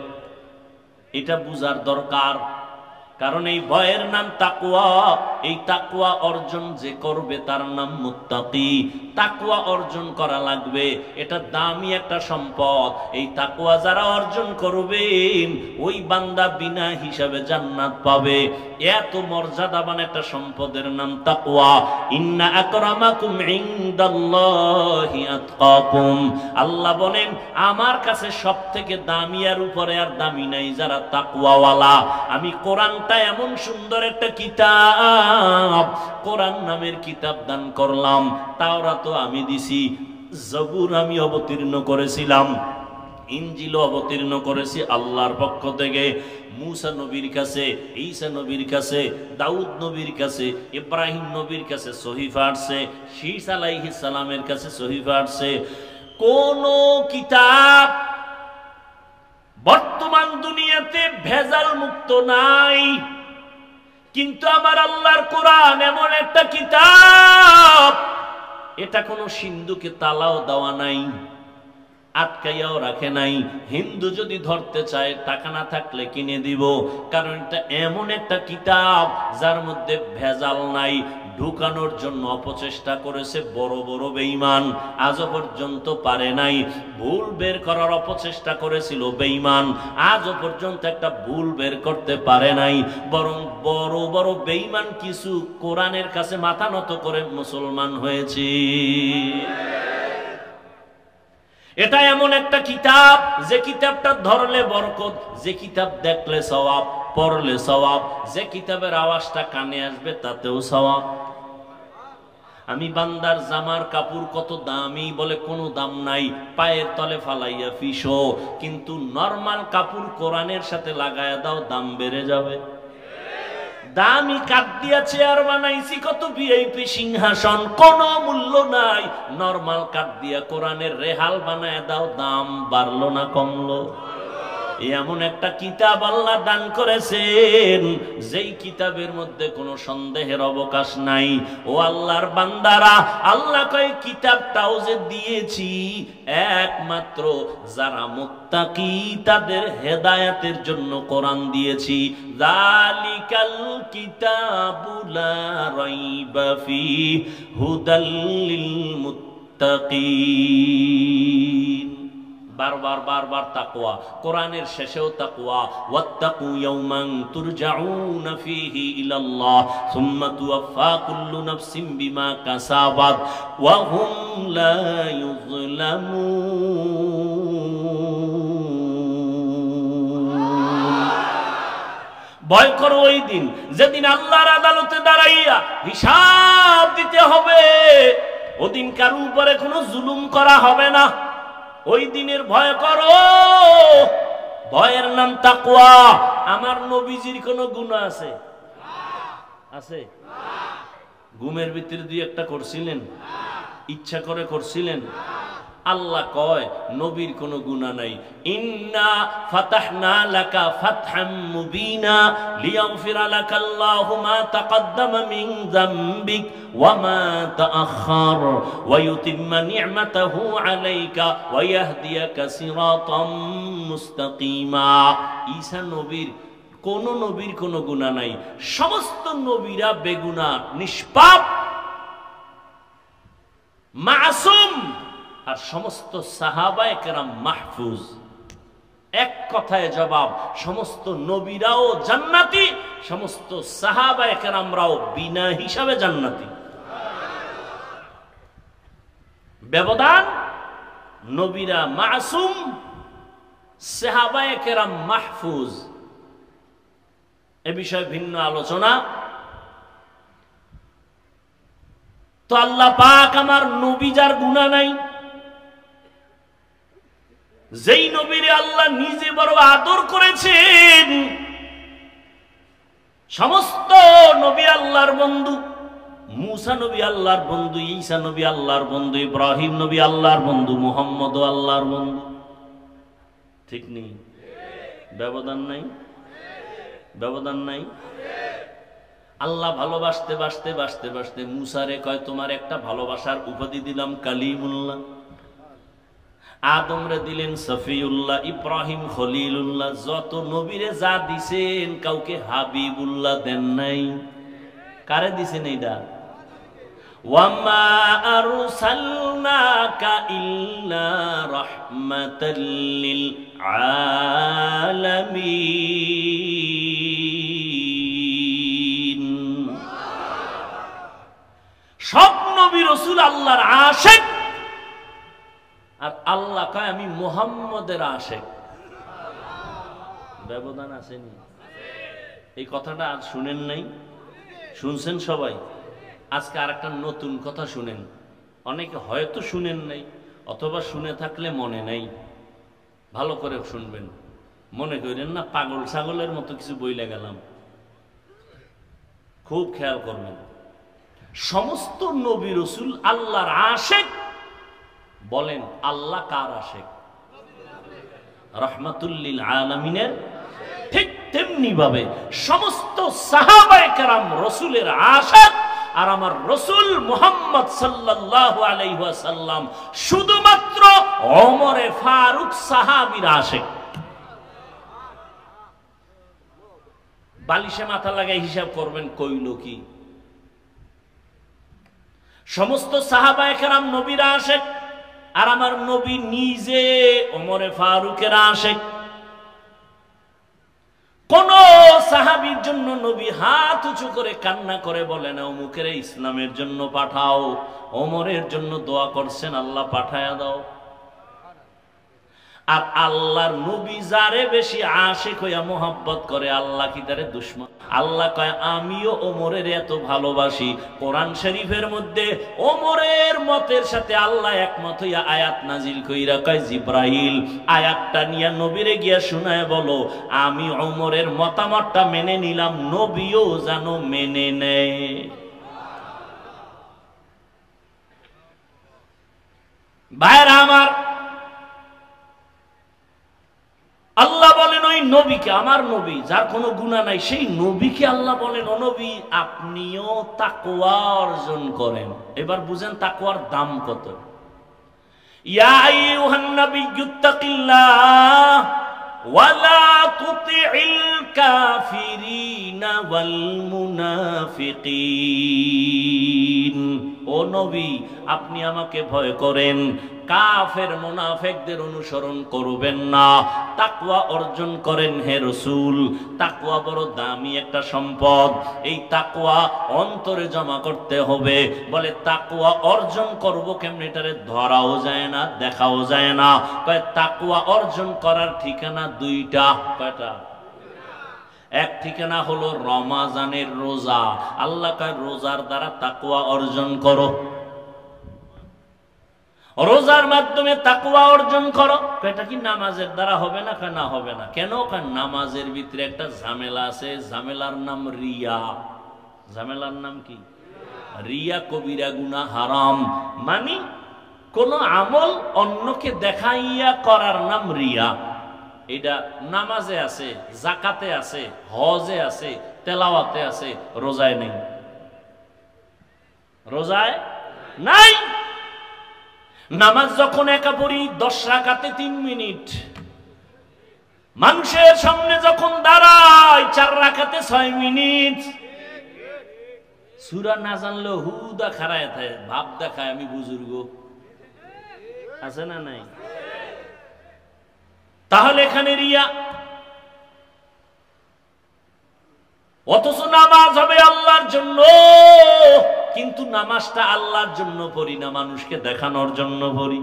S1: এটা বুঝার দরকার। কারণ এই ভয়ের নাম তাকওয়া। এই তাকওয়া অর্জন যে করবে তার নাম মুত্তাকি। তাকওয়া অর্জন করা লাগবে, এটা দামি একটা সম্পদ। এই তাকওয়া যারা অর্জন করবে ওই বান্দা বিনা হিসাবে জান্নাত পাবে। এত মর্যাদাবান একটা সম্পদের নাম তাকওয়া। ইন্না আকরামাকুম ইনদাল্লাহি আতকাকুম। আল্লাহ বলেন আমার কাছে সবথেকে দামি আর উপরে আর দামি নাই যারা তাকওয়াওয়ালা। আমি কোরআনটা এমন সুন্দর একটা কিতাব, কোরআন নামের কিতাব দান করলাম। তাওরাত আমি দিছি, জবুর আমি অবতীর্ণ করেছিলাম, ইনজিল অবতীর্ণ করেছি আল্লাহর পক্ষ থেকে। মুসা নবীর কাছে, ঈসা নবীর কাছে, দাউদ নবীর কাছে, ইব্রাহিম নবীর কাছে সহিফা আসছে, শীস আলাইহিস সালামের কাছে সহিফা আসছে। কোন কিতাব বর্তমান দুনিয়াতে ভেজাল মুক্ত নাই, কিন্তু আমার আল্লাহর কোরআন এমন একটা কিতাব, এটা কোনো সিন্ধুকে তালাও দেওয়া নাই, আটকাইয়াও রাখে নাই। হিন্দু যদি ধরতে চায় টাকা না থাকলে কিনে দিব, কারণ এটা এমন একটা কিতাব যার মধ্যে ভেজাল নাই। ঢুকানোর জন্য অপচেষ্টা করেছে বড় বড় বেঈমান, আজও পর্যন্ত পারে নাই। ভুল বের করার অপচেষ্টা করেছিল বেঈমান, আজও পর্যন্ত একটা ভুল বের করতে পারে নাই। বরং বড় বড় বেঈমান কিছু কোরআনের কাছে মাথা নত করে মুসলমান হয়েছে। এটা এমন একটা কিতাব যে কিতাবটা ধরলে বরকত, যে কিতাব দেখলে সওয়াব, পড়লে সওয়াব, যে কিতাবের আওয়াজটা কানে আসবে তাতেও সওয়াব। আমি বান্দার জামার কাপড় কত দামি বলে কোনো দাম নাই, পায়ের তলে ফালাইয়া ফিসো, কিন্তু নরমাল কাপড় কোরআনের সাথে লাগায়া দাও, দাম বেড়ে যাবে। দামি কাঠ দিয়া চেয়ার বানাইছি, কত ভিআইপি সিংহাসন, কোনো মূল্য নাই। নরমাল কাঠ দিয়া কোরআনের রেহাল বানায় দাও, দাম বাড়লো না কমলো? এমন একটা কিতাব আল্লাহ দান করেছেন, যেই কিতাবের মধ্যে কোনো সন্দেহের অবকাশ নাই। ও আল্লাহর বান্দারা, আল্লাহ কয় কিতাবটাও যে দিয়েছি একমাত্র যারা মুত্তাকি তাদের হেদায়েতের জন্য কোরআন দিয়েছি। যালিকাল কিতাবু লা রাইবা ফীহি হুদাল লিল মুত্তাকিন। বারবার বারবার তাকওয়া, কোরআনের শেষেও তাকওয়া, ওয়াত্তাকু ইয়াওমান তুরজাউনা ফীহি ইলাল্লাহ সুম্মা তুওয়াফা কুল্লু নাফসিন বিমা কাসাবাত ওয়া হুম লা ইউযলামুন। ভয় করো ওই দিন যেদিন আল্লাহর আদালতে দাঁড়াইয়া হিসাব দিতে হবে। ওদিন কারো উপরে কোনো জুলুম করা হবে না। ওই দিনের ভয় করো, ভয়ের নাম তাকওয়া। আমার নবীজির কোন গুনাহ আছে? আছে? ঘুমের ভিতরে দুই একটা করছিলেন? ইচ্ছা করে করছিলেন? আল্লাহ কয় নবীর কোনো গুনাহ নাই। ইন্না ফাতাহনা লাকা ফাতহাম মুবিনা লিয়াগফিরা লাকাল্লাহু মা তাকদ্দামা মিন যামবিক ওয়া মা তাআখার ওয়া ইউতিম্মা নি'মাতাহু আলাইকা ওয়া ইয়াহদিয়াকা সিরাতাম মুস্তাকিমা। ঈসা নবীর কোন নবীর কোনো গুনাহ নাই। সমস্ত নবীরা বেগুনাহ, নিষ্পাপ, মাসুম, আর সমস্ত সাহাবায়ে কেরাম মাহফুজ। এক কথায় জবাব, সমস্ত নবীরাও জান্নাতি, সমস্ত সাহাবায়ে কেরামরাও বিনা হিসাবে জান্নাতি। ব্যবধান, নবীরা মাসুম, সাহাবায়ে কেরাম মাহফুজ। এ বিষয়ে ভিন্ন আলোচনা। তো আল্লাহ পাক আমার নবী যার গুনাহ নাই, যেই নবীরে আল্লাহ নিজে বড় আদর করেছেন, সমস্ত নবী আল্লাহর বন্ধু। মুসা নবী আল্লাহর বন্ধু, ঈসা নবী আল্লাহর বন্ধু, ইব্রাহিম নবী আল্লাহর বন্ধু, মুহাম্মদ আল্লাহর বন্ধু। ঠিক নেই? ব্যবধান নাই? ব্যবধান নাই? আল্লাহ ভালোবাসতে বাসতে বাসতে বাসতে মুসারে কয় তোমার একটা ভালোবাসার উপাধি দিলাম কালিমুল্লাহ। আদমরে দিলেন সফিউল্লাহ, ইব্রাহিম খলিলুল্লাহ। যত নবীরে যা দিছেন কাউকে হাবিবুল্লাহ দেন নাই। কারে দিছেন এইটা? ওয়ামা আরসালনাকা ইল্লা রাহমাতাল লিল আলামিন। সব নবী রাসূল আল্লাহর আশিক, আর আল্লাহ কয় আমি মুহাম্মদের আশিক। ব্যবধান আসেনি? এই কথাটা আজ শুনেন নাই? শুনছেন সবাই? আজকে আর একটা নতুন কথা শুনেন। অনেকে হয়তো শুনেন নাই, অথবা শুনে থাকলে মনে নাই। ভালো করে শুনবেন, মনে করেন না পাগল ছাগলের মতো কিছু বইলে গেলাম। খুব খেয়াল করবেন। সমস্ত নবী রাসূল আল্লাহর আশিক। বলেন আল্লাহ কার আশিক? রাহমাতুল লিল আলামিনের। ঠিক তেমনি ভাবে সমস্ত সাহাবায়ে কেরাম রাসূলের আশিক, আর আমার রাসূল মুহাম্মদ সাল্লাল্লাহু আলাইহি ওয়াসাল্লাম শুধুমাত্র ওমরে ফারুক সাহাবীর আশিক। বালিশে মাথা লাগাই হিসাব করবেন কইল কি? সমস্ত সাহাবায়ে কেরাম নবীর আশিক, আর আমার নবী নিজে ওমরে ফারুকের আশিক। কোন সাহাবীর জন্য নবী হাত উঁচু করে কান্না করে বলে না অমুকের ইসলামের জন্য পাঠাও, ওমরের জন্য দোয়া করছেন আল্লাহ পাঠায়া দাও। আর আল্লাহর নবী যারে বেশি আশিক হইয়া মোহাব্বত করে আল্লাহ কি তারে দুশমন? আল্লাহ কয় আমিও ওমরের এত ভালোবাসি। কোরআন শরীফের মধ্যে ওমরের মতের সাথে আল্লাহ একমত হইয়া আয়াত নাজিল কইরা কয় জিব্রাইল আয়াতটা নিয়ে নবীরে গিয়া শোনায় বলো আমি ওমরের মতামতটা মেনে নিলাম, নবীও যেন মেনে নেয়। ভাইরা আমার, আল্লাহ বলেন ওই নবীকে, আমার নবী যার কোনো গুনাহ নাই সেই নবীকে আল্লাহ বলেন ও নবী আপনিও তাকওয়া অর্জন করেন। এবার বুঝেন তাকওয়ার দাম কত। ইয়া আইয়ুহান নাবিয়্যুত্তাকিল্লাহ ওয়া লা তুতি'ল কাফিরিনা ওয়াল মুনাফিকিন। ও নবী আপনি আমাকে ভয় করেন, কাফের মুনাফিকদের অনুসরণ করবেন না, তাকওয়া অর্জন করেন হে রাসূল। তাকওয়া বড় দামি একটা সম্পদ, এই তাকওয়া অন্তরে জমা করতে হবে। বলে তাকওয়া অর্জন করব কেমনে? এটারে ধরাও যায় না, দেখাও যায় না। কয় তাকওয়া অর্জন করার ঠিকানা দুইটা। কয়টা? এক ঠিকানা হলো রমাজানের রোজা। আল্লাহ কয় রোজার দ্বারা তাকওয়া অর্জন করো, রোজার মাধ্যমে তাকওয়া অর্জন করো। এটা কি নামাজের দ্বারা হবে না? না হবে না। কেন? কারণ নামাজের ভিতরে একটা ঝামেলা আছে, ঝামেলার নাম রিয়া। ঝামেলার নাম কি? রিয়া কবিরা গুনাহ, হারাম। মানে কোন আমল অন্যকে দেখাইয়া করার নাম রিয়া। এটা নামাজে আছে, যাকাতে আছে, হজে আছে, তেলাওয়াতে আছে, রোজায় নেই। রোজায় নাই। নামাজ যখন একা পড়ি 10 রাকাতে 3 মিনিট, মানুষের সামনে যখন দাঁড়াই 4 রাকাতে 6 মিনিট। সূরা না জানলে হুদা খাড়ায় থাকে, ভাব দেখায় আমি বুজুর্গ। আছে না নাই? তাহলে এখানে রিয়া। অথচ নামাজ হবে আল্লাহর জন্য, কিন্তু নামাজটা আল্লাহর জন্য পড়ি না, মানুষকে দেখানোর জন্য পড়ি।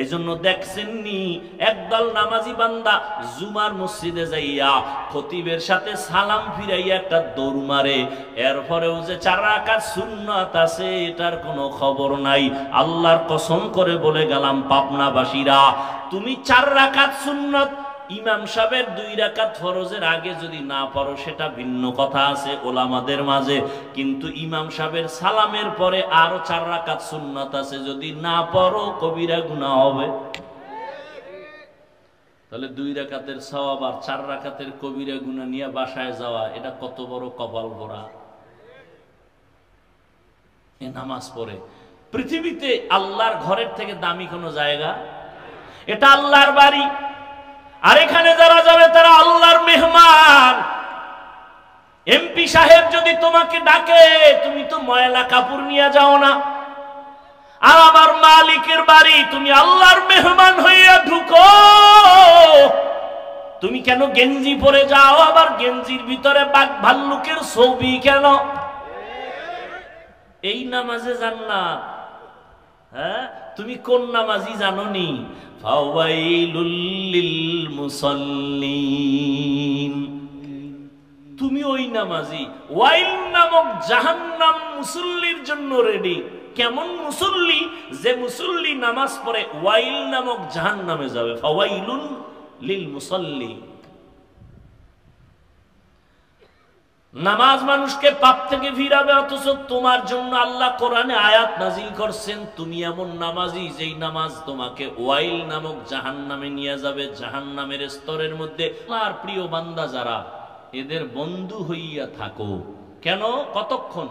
S1: এই জন্য দেখছেননি একদল নামাজি বান্দা জুমার মসজিদে যাইয়া খতিবের সাথে সালাম ফিরাইয়া একটা দৌড় মারে, এরপরেও যে 4 রাকাত সুন্নাত আছে এটার কোনো খবর নাই। আল্লাহর কসম করে বলে গেলাম পাবনাবাসীরা, তুমি 4 রাকাত সুন্নাত ইমাম সাহেবের 2 রাকাত ফরজের আগে যদি না পড়ো সেটা ভিন্ন কথা আছে ওলামাদের মাঝে, কিন্তু ইমাম সাহেবের সালামের পরে আরো 4 রাকাত সুন্নাত আছে, যদি না পড়ো কবিরা গুনাহ হবে। তাহলে 2 রাকাতের সওয়াব আর 4 রাকাতের কবিরা গুনাহ নিয়ে বাসায় যাওয়া, এটা কত বড় কপাল পোড়া। এই নামাজ পড়ে পৃথিবীতে আল্লাহর ঘরের থেকে দামি কোনো জায়গা? এটা আল্লাহর বাড়ি, আর এখানে যারা যাবে তারা আল্লাহর মেহমান। এমপি সাহেব যদি তোমাকে ডাকে, তুমি তো ময়লা কাপড় নিয়ে যাও না। আর আমার মালিকের বাড়ি, তুমি আল্লাহর মেহমান হইয়া ঢুকো। তুমি কেন গেঞ্জি পরে যাও? আবার গেঞ্জির ভিতরে বাঘ ভাল্লুকের ছবি কেন? এই নামাজে জান্নাত? হ্যাঁ, তুমি কোন নামাজি জানোনি? ফাওয়াইলুল লিল মুসাল্লিন। তুমি ওই নামাজি। ওয়াইল নামক জাহান্নাম মুসল্লির জন্য রেডি। কেমন মুসল্লি? যে মুসল্লি নামাজ পড়ে ওয়াইল নামক জাহান্নামে যাবে। ফাওয়াইলুল লিল মুসাল্লিন। নামাজ মানুষকে পাপ থেকে ফিরাবে, অথচ তোমার জন্য আল্লাহ কোরআনে আয়াত নাজিল করছেন তুমি এমন নামাজি যেই নামাজ তোমাকে ওয়াইল নামক জাহান্নামে নিয়ে যাবে। জাহান্নামের স্তরের মধ্যে আর প্রিয় বান্দা যারা, এদের বন্ধু হইয়া থাকো। কেন? কতক্ষণ?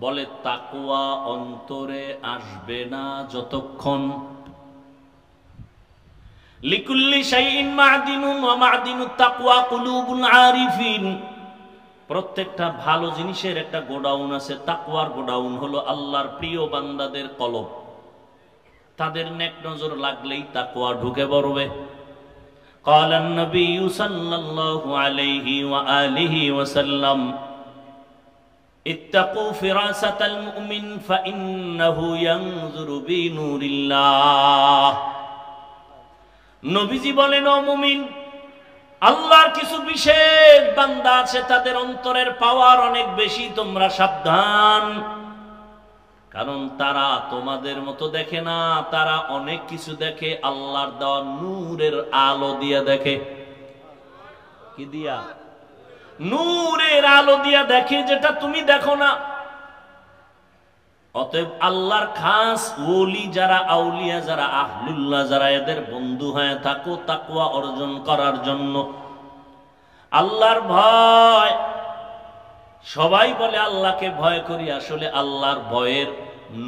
S1: বলে তাকওয়া অন্তরে আসবে না যতক্ষণ। লিকুল্লি শাইইন মা'দিনুন ওয়া মা'দিনুত তাকওয়া কুলুবুল আরিফিন। প্রত্যেকটা ভালো জিনিসের একটা গোডাউন আছে, তাকওয়ার গোডাউন হলো আল্লাহর প্রিয় বান্দাদের কলব। তাদের নেক নজর লাগলেই তাকওয়া ঢুকে পড়বে। قال النبي صلى الله عليه وآله وسلم اتقوا فراسة المؤمن فإنه ينظر بنور الله নবীজি বলেন, ও মুমিন, আল্লাহর কিছু বিশেষ বান্দা আছে, তাদের অন্তরের পাওয়ার অনেক বেশি, তোমরা সাবধান। কারণ তারা তোমাদের মতো দেখে না, তারা অনেক কিছু দেখে আল্লাহর দেওয়া নূরের আলো দিয়া দেখে। কি দিয়া? নূরের আলো দিয়া দেখে, যেটা তুমি দেখো না। অতএব আল্লাহর খাস ওলি যারা, আউলিয়া যারা, আহলুল্লাহ যারা, এদের বন্ধু হয়ে থাকো তাকওয়া অর্জন করার জন্য। আল্লাহর ভয়, সবাই বলে আল্লাহকে ভয় করি, আসলে আল্লাহর ভয়ের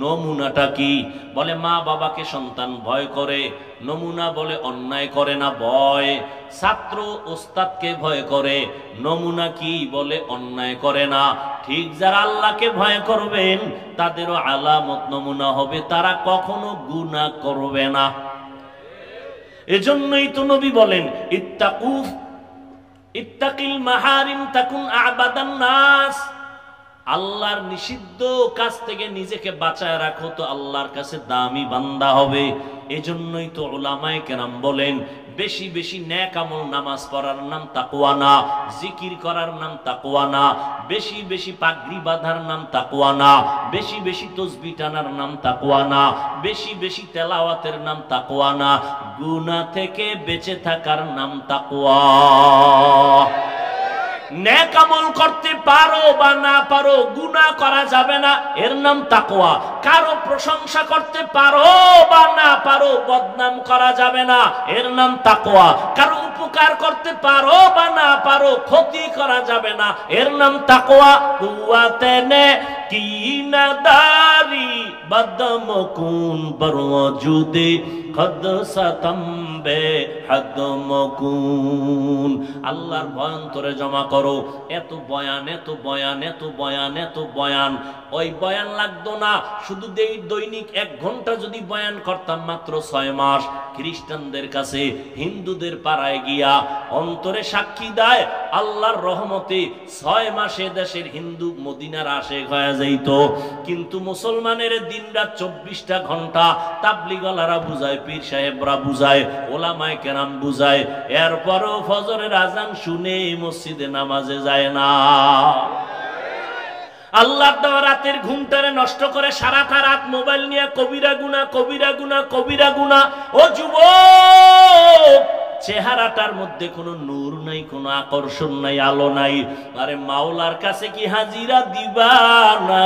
S1: নমুনাটা কি? বলে মা বাবাকে সন্তান ভয় করে, নমুনা বলে অন্যায় করে না ভয়। ছাত্র ওস্তাদকে ভয় করে, নমুনা কি? বলে অন্যায় করে না। ঠিক যারা আল্লাহকে ভয় করবেন তাদেরও আলামত নমুনা হবে, তারা কখনো গুনাহ করবে না। এজন্যই তো নবী বলেন, ইত্তাকিল মাহারিম তাকুন আবাদান নাস। আল্লাহর নিষিদ্ধ কাজ থেকে নিজেকে বাঁচায় রাখো, তো আল্লাহর কাছে দামি বান্দা হবে। এজন্যই তো উলামায়ে কেরাম বলেন, বেশি বেশি নেক আমল, নামাজ পড়ার নাম তাকওয়া না, জিকির করার নাম তাকওয়া না, বেশি বেশি পাগড়ি বাঁধার নাম তাকওয়া না, বেশি বেশি তাসবিহ টানার নাম তাকওয়া না, বেশি বেশি তেলাওয়াতের নাম তাকওয়া না, গুনাহ থেকে বেঁচে থাকার নাম তাকওয়া। নেক আমল করতে পারো বা না পারো, গুনাহ করা যাবে না, এর নাম তাকওয়া। কারো প্রশংসা করতে পারো বা না পারো, বদনাম করা যাবে না, এর নাম তাকওয়া। কারো উপকার করতে পারো বা না পারো, ক্ষতি করা যাবে না, এর নাম তাকওয়া। কুওয়াতেনে কিনাদারি বদমকুন বরওজুদে খদ সাতম্বে হাদমকুন। আল্লাহর ভয় অন্তরে জমা করো। এত বয়ান, এত বয়ান, এত বয়ান, এত বয়ান, ওই বয়ান লাগতো না। শুধু দৈনিক 1 ঘন্টা যদি বয়ান করতাম, মাত্র 6 মাস খ্রিস্টানদের কাছে, হিন্দুদের পাড়ায় গিয়া অন্তরে সাক্ষী দেয়, আল্লাহর রহমতে 6 মাসে দেশের হিন্দু মদিনার আশেক হয়ে যাইত। কিন্তু মুসলমানের দিনরাত 24টা ঘন্টা তাবলীগওয়ালারা বুঝায়, পীর সাহেবরা বুঝায়, ওলামায়ে কেরাম বুঝায়, এরপরও ফজরের আজান শুনে মসজিদে নামাজে যায় না। আল্লাহর দেওয়া রাতের ঘুমটারে নষ্ট করে সারাটা রাত মোবাইল নিয়ে কবিরা গুনাহ, কবিরা গুনাহ, কবিরা গুনাহ। ও যুবক, চেহারাটার মধ্যে কোনো নূর নাই, কোনো আকর্ষণ নাই, আলো নাই। আরে মাওলার কাছে কি হাজিরা দিবা না?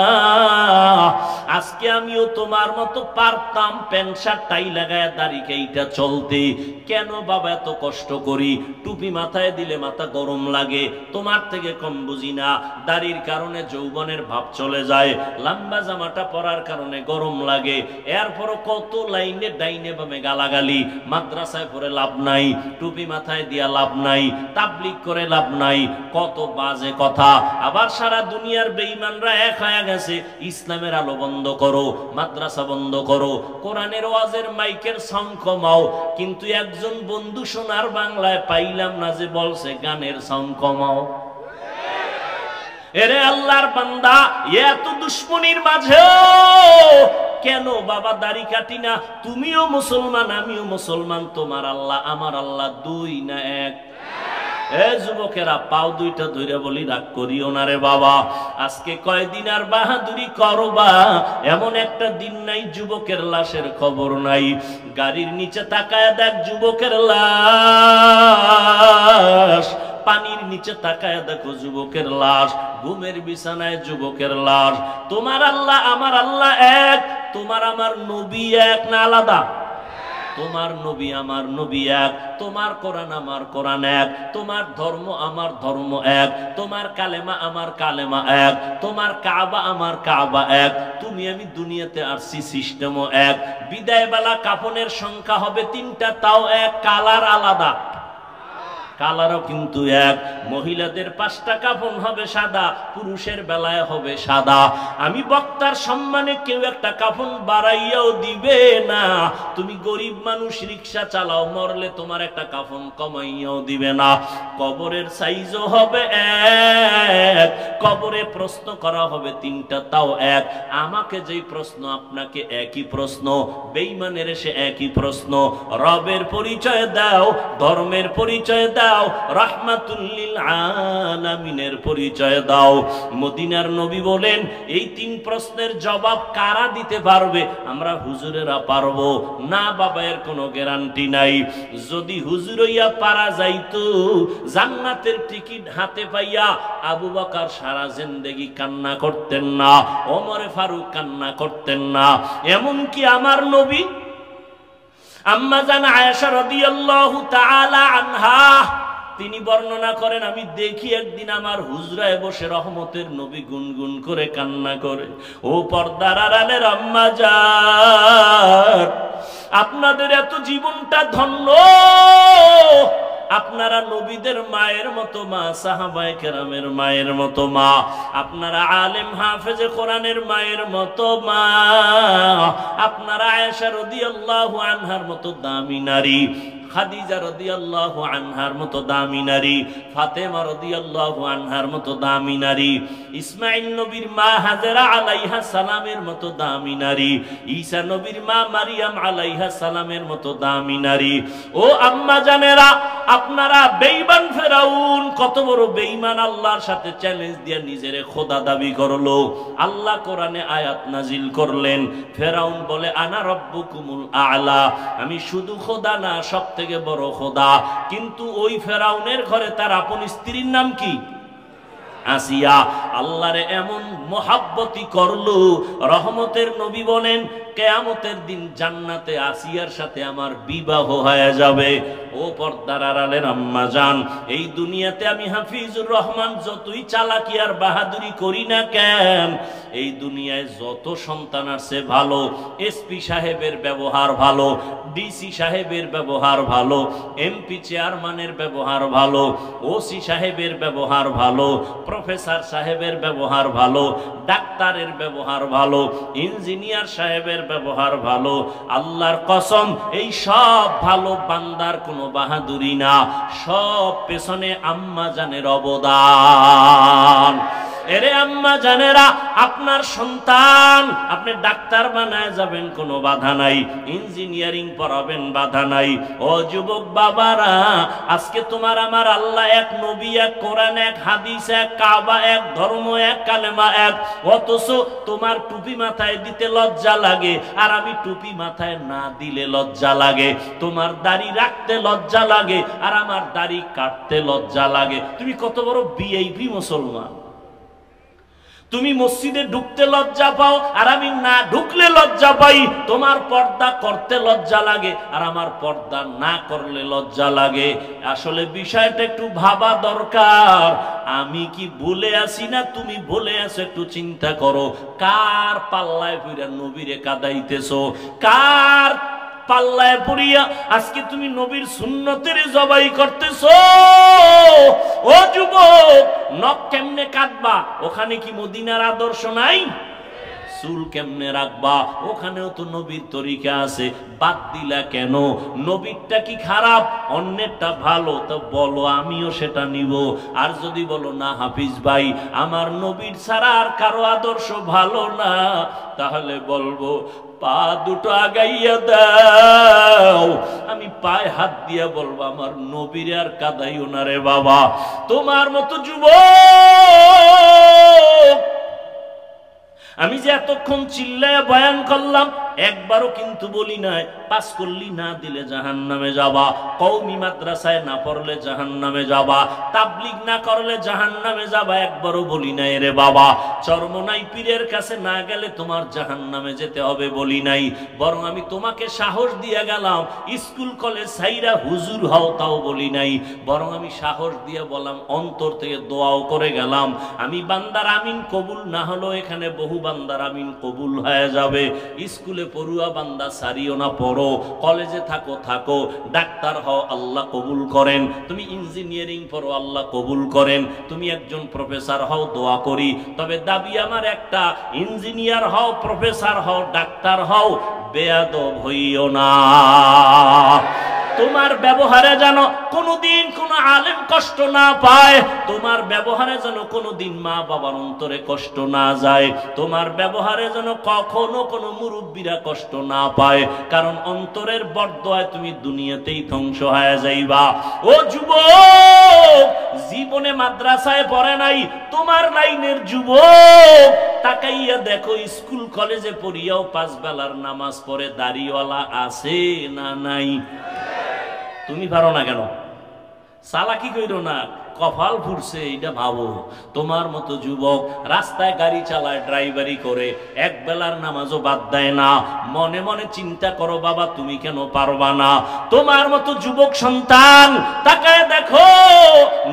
S1: আজকে আমিও তোমার মতো পারতাম প্যান্ট শার্ট টাই লাগায় দাড়ি কেইটা চলতে। কেন বাবা এত কষ্ট করি? টুপি মাথায় দিলে মাথা গরম লাগে, তোমার থেকে কম বুঝি না। দাড়ির কারণে যৌবনের ভাব চলে যায়, লম্বা জামাটা পরার কারণে গরম লাগে। এরপরও কত লাইনে ডাইনে বামে গালাগালি। মাদ্রাসায় পড়ে লাভ নাই, টুপি মাথায় দিয়া লাভ নাই, তাবলীগ করে লাভ নাই, কত বাজে কথা। আবার সারা দুনিয়ার বেঈমানরা এক হয়ে গেছে, ইসলামের আলো বন্ধ করো, মাদ্রাসা বন্ধ করো, কোরআনের ওয়াজের মাইকের সাউন্ড কমাও। কিন্তু একজন বন্ধু সোনার বাংলায় পাইলাম না যে বলছে গানের সাউন্ড কমাও। এরে আল্লাহর বান্দা, এত দুশ্মনির মাঝেও কেন বাবা দাড়ি কাটি না? তুমিও মুসলমান, আমিও মুসলমান, তোমার আল্লাহ আমার আল্লাহ 2 না 1? এ যুবকেরা, পাও 2টা ধরে বলি, রাগ করিও না রে বাবা। আজকে কয়দিন আর বাহাদুরি করবা? এমন একটা দিন নাই যুবকের লাশের খবর নাই। গাড়ির নিচে তাকায় দেখ যুবকের লাশ, পানির নিচে তাকায় দেখো যুবকের লাশ, ঘুমের বিছানায় যুবকের লাশ। তোমার আল্লাহ আমার আল্লাহ এক, তোমার আমার নবী এক না আলাদা? তোমার নবী আমার নবী এক, তোমার কোরআন আমার কোরআন এক, তোমার ধর্ম আমার ধর্ম এক, তোমার কালেমা আমার কালেমা এক, তোমার কাবা আমার কাবা এক। তুমি আমি দুনিয়াতে আসছি, সিস্টেমও এক। বিদায় বেলা কাফনের সংখ্যা হবে 3টা, তাও এক, কালার আলাদা। কালারও কিন্তু এক। মহিলাদের 5টা কাফন হবে সাদা, পুরুষের বেলায় হবে সাদা। আমি বক্তার সম্মানে কেউ একটা কাফন বাড়াইয়াও দিবে না। তুমি গরিব মানুষ, রিক্সা চালাও, মরলে তোমার একটা কাফন কমাইয়াও দিবে না। কবরের সাইজও হবে এক, কবরে প্রশ্ন করা হবে তিনটা, তাও এক। আমাকে যেই প্রশ্ন আপনাকে একই প্রশ্ন, বেঈমানের এসে একই প্রশ্ন। রবের পরিচয় দাও, ধর্মের পরিচয় দাও, রাহমাতুল লিল আলামিনের পরিচয় দাও। মদিনার নবী বলেন এই তিন প্রশ্নের জবাব কারা দিতে পারবে? আমরা হুজুরেরা পারবো না বাবা, এর কোনো গ্যারান্টি নাই। যদি হুজুর হইয়া পারা যাইতো, জান্নাতের টিকিট হাতে পাইয়া আবু বকর সারা জিন্দেগি কান্না করতেন না, ওমরে ফারুক কান্না করতেন না। এমনকি আমার নবী আম্মা জান আয়েশা রাদিয়াল্লাহু তাআলা আনহা তিনি বর্ণনা করেন, আমি দেখি একদিন আমার হুজরায় বসে রহমতের নবী গুনগুন করে কান্না করে। ও পর্দার আড়ালের আম্মা জান, আপনাদের এত জীবনটা ধন্য, আপনারা নবীদের মায়ের মতো মা, সাহাবায়ে কেরামের মায়ের মতো মা, আপনারা আলেম হাফেজে কোরআনের মায়ের মতো মা, আপনারা আয়েশা রাদিয়াল্লাহু আনহার মতো দামি নারী, খাদিজা রাদিয়াল্লাহু আনহার মতো দামি নারী, ফাতেমা রাদিয়াল্লাহু আনহার মতো দামি নারী, ইসমাঈল নবীর মা হাজেরা আলাইহা সালামের মতো দামি নারী, ঈসা নবীর মা মারিয়াম আলাইহা সালামের মতো দামি নারী। ও আম্মা জানেরা, আপনারা বেঈমান ফেরাউন কত বড় বেঈমান, আল্লাহর সাথে চ্যালেঞ্জ দিয়ে নিজেরে খোদা দাবি করলো। আল্লাহ কোরআনে আয়াত নাজিল করলেন, ফেরাউন বলে আনা রব্বুকুমুল আ'লা, আমি শুধু খোদা না, সব থেকে বড় খোদা। কিন্তু ওই ফেরাউনের ঘরে তার আপন স্ত্রীর নাম কি? আসিয়া। আল্লাহরে এমন মোহাব্বতি করলো, রহমতের নবী বলেন কিয়ামতের দিন জান্নাতে আসিয়ার সাথে আমার বিবাহ হয়ে যাবে। ও পর্দার আড়ালের আম্মা জান, এই দুনিয়াতে আমি হাফিজুর রহমান যতই চালাকি আর বাহাদুরি করি না কেন, এই দুনিয়ায় যত সন্তান আছে ভালো, এসপি সাহেবের ব্যবহার ভালো, ডিসি সাহেবের ব্যবহার ভালো, এমপি চেয়ারম্যানের ব্যবহার ভালো, ওসি সাহেবের ব্যবহার ভালো, প্রফেসর সাহেবের ব্যবহার ভালো, ডাক্তারের ব্যবহার ভালো, ইঞ্জিনিয়ার সাহেবের ব্যবহার ভালো। আল্লাহর কসম, এই সব ভালো বান্দার কোনো বাহাদুরি না, সব পেছনে আম্মা জানের অবদান। এরে আম্মা জানেরা, আপনার সন্তান আপনি ডাক্তার বানায় যাবেন, কোনো বাধা নাই, ইঞ্জিনিয়ারিং পড়াবেন, বাধা নাই। ও যুবক বাবারা, আজকে তোমার আমার আল্লাহ এক, নবী এক, কোরআন এক, হাদিস এক, কাবা এক, ধর্ম এক, কালেমা এক, অথচ তোমার টুপি মাথায় দিতে লজ্জা লাগে, আর আমি টুপি মাথায় না দিলে লজ্জা লাগে। তোমার দাড়ি রাখতে লজ্জা লাগে, আর আমার দাড়ি কাটতে লজ্জা লাগে। তুমি কত বড় ভিআইপি মুসলমান! তুমি মসজিদে ঢুকতে লজ্জা পাও, আর আমি না ঢুকলে লজ্জা পাই। তোমার পর্দা করতে লজ্জা লাগে, আর আমার পর্দা না করলে লজ্জা লাগে। আসলে বিষয়টা একটু ভাবা দরকার। আমি কি ভুলে আসি না তুমি ভুলে আছো? একটু চিন্তা করো, কার পাল্লায় পড়িয়া নবীরে কাদাইতেছো? কার পাল্লায় পড়িয়া আজকে তুমি নবীর সুন্নতের জবাই করতেছো? ও যুবক, নখ কেমনে কাটবা? ওখানে কি মদিনার আদর্শ নাই? চুল কেমনে রাখবা? ওখানেও তো নবীর তরিকা আছে, বাদ দিলা কেন? নবীরটা কি খারাপ, অন্যেরটা ভালো? তো বলো, আমিও সেটা নিব। আর যদি বলো না হাফিজ ভাই, আমার নবীর ছাড়া আর কারো আদর্শ ভালো না, তাহলে বলবো পা দুটো আগাইয়া দাও। আমি পায়ে হাত দিয়া বলবো, আমার নবীর আর কাদাইও না রে বাবা। তোমার মতো যুবক আমি যে এতক্ষণ চিল্লায় বয়ান করলাম, একবারও কিন্তু বলি নাই পাস করলি না দিলে জাহান্নামে যাবা, কওমি মাদ্রাসায় না পড়লে জাহান্নামে যাবা, তাবলীগ না করলে জাহান্নামে যাবা, একবারও বলি নাই রে বাবা। চরমনাই পীরের কাছে না গেলে তোমার জাহান্নামে যেতে হবে বলি নাই। বরং আমি তোমাকে সাহস দিয়ে গেলাম, স্কুল কলেজ ছাইরা হুজুর হও, তাও বলি নাই। বরং আমি সাহস দিয়ে বললাম, অন্তর থেকে দোয়াও করে গেলাম, আমি বান্দার আমিন কবুল না হলো এখানে বহু বান্দার আমিন কবুল হয়ে যাবে। স্কুলে পড়ুয়া বান্দা সারিও না, পড়ো, কলেজে থাকো থাকো, ডাক্তার হও, আল্লাহ কবুল করেন। তুমি ইঞ্জিনিয়ারিং পড়ো, আল্লাহ কবুল করেন। তুমি একজন প্রফেসর হও, দোয়া করি। তবে দাবি আমার একটা, ইঞ্জিনিয়ার হও, প্রফেসর হও, ডাক্তার হও, বেয়াদব হইও না। তোমার ব্যবহারে যেন কোনোদিন কোনো আলেম কষ্ট না পায়, তোমার ব্যবহারে যেন কোনোদিন মা বাবার অন্তরে কষ্ট না যায়, তোমার ব্যবহারে যেন কখনো কোনো মুরব্বীরা কষ্ট না পায়, কারণ অন্তরের বরদোয়ায় তুমি দুনিয়াতেই ধ্বংস হয়ে যাইবা। ও যুবক, জীবনে মাদ্রাসায় পড়ে নাই তোমার লাইনের যুবক, তাকাইয়া দেখো স্কুল কলেজে পড়িয়াও 5 বেলার নামাজ পড়ে দাড়িওয়ালা আছে না নাই? তুমি পারো না কেন? চালাকি কইরো না, কপাল ফুরছে এটা ভাবো। তোমার মতো যুবক রাস্তায় গাড়ি চালায়, ড্রাইভারি করে, 1 বেলার নামাজও বাদ দেয় না। মনে মনে চিন্তা করো বাবা, তুমি কেন পারবা না? তোমার মতো যুবক সন্তান তাকায় দেখো,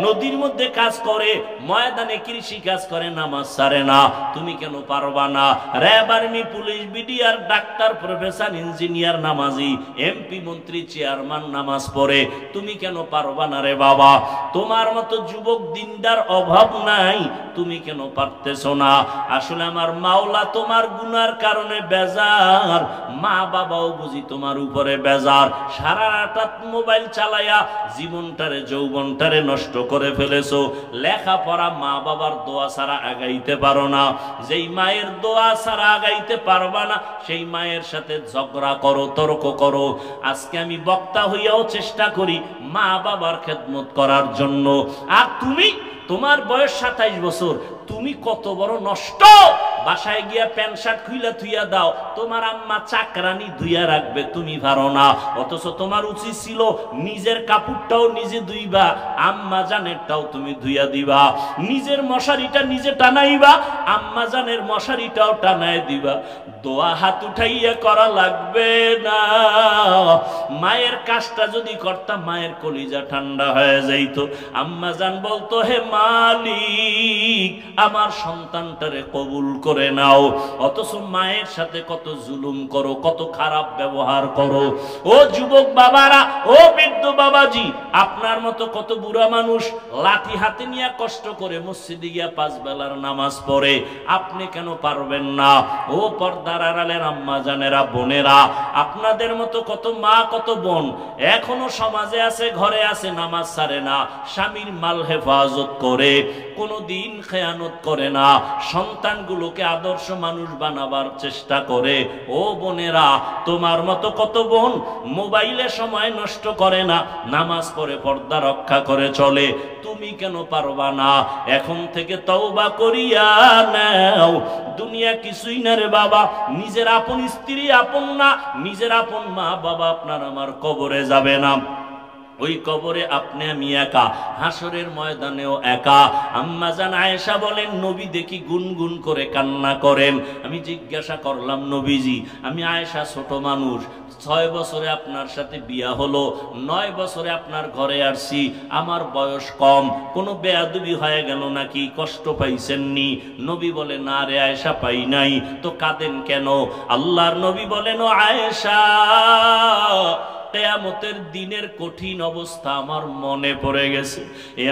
S1: নদীর মধ্যে কাজ করে, ময়দানে কৃষি কাজ করে, নামাজ ছাড়ে না। তুমি কেন পারবা না? RAB, army, police, BDR, doctor, professor, engineer নামাজি, এমপি, মন্ত্রী, চেয়ারম্যান নামাজ পড়ে, তুমি কেন পারবা না রে বাবা? তোমার মতো যুবক দিনদার অভাব নাই, তুমি কেন পারতেছো না? আসলে আমার মাওলা তোমার গুনার কারণে বেজার, মা বাবাও বুঝি তোমার উপরে বেজার। সারা রাত মোবাইল চালায়া জীবনটারে, যৌবনটারে নষ্ট করে ফেলেছো। লেখাপড়া মা বাবার দোয়া ছাড়া আগাইতে পারো না। যেই মায়ের দোয়া ছাড়া আগাইতে পারবা না, সেই মায়ের সাথে ঝগড়া করো, তর্ক করো। আজকে আমি বক্তা হইয়াও চেষ্টা করি মা বাবার খেদমত করার জন্য। আর তুমি, তোমার বয়স 27 বছর, তুমি কত বড় নষ্ট! বাসায় গিয়া প্যান্ট শার্ট খুইলা ধুইয়া দাও, তোমার আম্মা চাকরানি ধুইয়া রাখবে, তুমি পারো না। অথচ তোমার উচিত ছিল নিজের কাপড়টাও নিজে ধুইবা, আম্মা জানেরটাও তুমি ধুইয়া দিবা, নিজের মশারিটা নিজে টানাইবা, আম্মা জানের মশারিটাও টানায় দিবা। দোয়া হাত উঠাইয়া করা লাগবে না। মায়ের কাজটা যদি করতাম, মায়ের কলিজা ঠান্ডা হয়ে যাইতো। আম্মা জান বলতো, হে মালিক, আমার সন্তানটারে কবুল করে নাও। অথচ মায়ের সাথে কত জুলুম করো, কত খারাপ ব্যবহার করো। ও যুবক বাবারা, ও বৃদ্ধ বাবাজি, আপনার মতো কত বুড়া মানুষ লাঠি হাতে নিয়ে কষ্ট করে মসজিদে গিয়া 5 বেলার নামাজ পড়ে, আপনি কেন পারবেন না? ও পর্দার আড়ালের আম্মা জানেরা, বোনেরা, আপনাদের মতো কত মা, কত বোন এখনো সমাজে আছে, ঘরে আছে, নামাজ ছাড়ে না, স্বামীর মাল হেফাজত করে, কোনোদিন খেয়ানত করে না, সন্তানগুলোকে আদর্শ মানুষ বানাবার চেষ্টা করে। ও বোনেরা, তোমার মতো কত বোন মোবাইলে সময় নষ্ট করে না, নামাজ পড়ে পর্দা রক্ষা করে চলে, তুমি কেন পারবা না? এখন থেকে তওবা করিয়া নাও। দুনিয়া কিছুই না রে বাবা। নিজের আপন স্ত্রী আপন না, নিজের আপন মা বাবা আপনার আমার কবরে যাবে না, ওই কবরে আপনি আমি একা, হাসরের ময়দানেও একা। আম্মা জান আয়েশা বলেন, নবী দেখি গুনগুন করে কান্না করেন। আমি জিজ্ঞাসা করলাম, নবীজি, আমি আয়েশা ছোট মানুষ, 6 বছরে আপনার সাথে বিয়া হলো, 9 বছরে আপনার ঘরে আসছি, আমার বয়স কম, কোনো বেয়াদবি হয়ে গেল নাকি? কষ্ট পাইছেননি? নবী বলে, না রে আয়েশা, পাই নাই। তো কাঁদেন কেন? আল্লাহর নবী বলেন, ও আয়েশা, কিয়ামতের দিনের কঠিন অবস্থা আমার মনে পড়ে গেছে।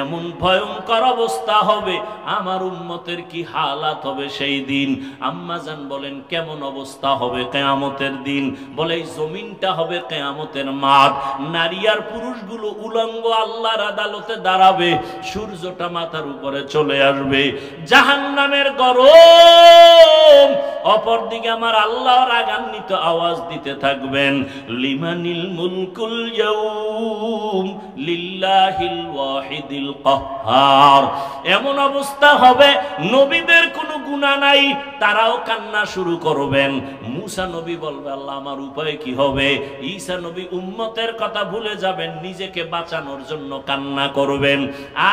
S1: এমন ভয়ঙ্কর অবস্থা হবে, আমার উম্মতের কি হালাত হবে সেই দিন। আম্মা জান বলেন, কেমন অবস্থা হবে কিয়ামতের দিন? বলে, এই জমিনটা হবে কিয়ামতের মাঠ, নারী আর পুরুষগুলো উলঙ্গ আল্লাহর আদালতে দাঁড়াবে, সূর্যটা মাথার উপরে চলে আসবে, জাহান্নামের গরম, অপরদিকে আমার আল্লাহ রাগান্বিত আওয়াজ দিতে থাকবেন, লিমানিল মুলকুল ইয়াউম লিল্লাহিল ওয়াহিদিল কাহ্হার। এমন অবস্থা হবে, নবীদের কোনো গুনাহ নাই, তারাও কান্না শুরু করবেন। মুসা নবী বলবে, আল্লাহ আমার উপায় কি হবে? ঈসা নবী উম্মতের কথা ভুলে যাবেন, নিজেকে বাঁচানোর জন্য কান্না করবেন।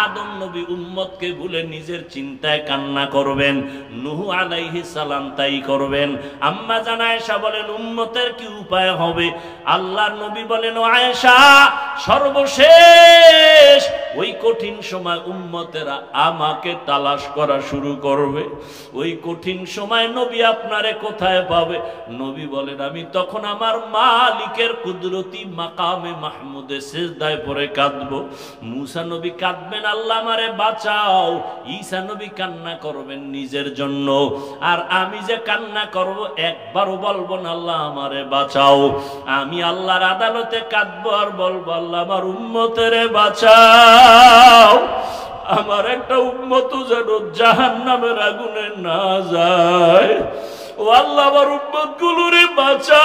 S1: আদম নবী উম্মতকে ভুলে নিজের চিন্তায় কান্না করবেন। নূহ আলাইহিস সালাম তাই করবেন। আম্মা জান আয়েশা বলেন, উম্মতের কি উপায় হবে? আল্লাহর নবী বলেন, ও আয়েশা, সর্বশেষ ওই কঠিন সময় উম্মতেরা আমাকে তালাশ করা শুরু করবে। ওই কঠিন সময় নবী আপনারে কোথায় পাবে? নবী বলেন, আমি তখন আমার মালিকের কুদরতি মাকামে মাহমুদে সিজদায় পড়ে কাঁদবো। মুসা নবী কাঁদবেন, আল্লাহ আমারে বাঁচাও। ঈসা নবী কান্না করবেন নিজের জন্য, আর আমি যে কান্না করব একবারও বলবো না আল্লাহ আমারে বাঁচাও। আমি আল্লাহর আদালতে কাঁদবো আর বলবো, আল্লাহ আমার উম্মতেরে বাঁচাও। আমার একটা উম্মত যেন জাহান্নামের আগুনে না যায়। ও আল্লাহ, আমার উম্মত গুলোরে বাঁচাও।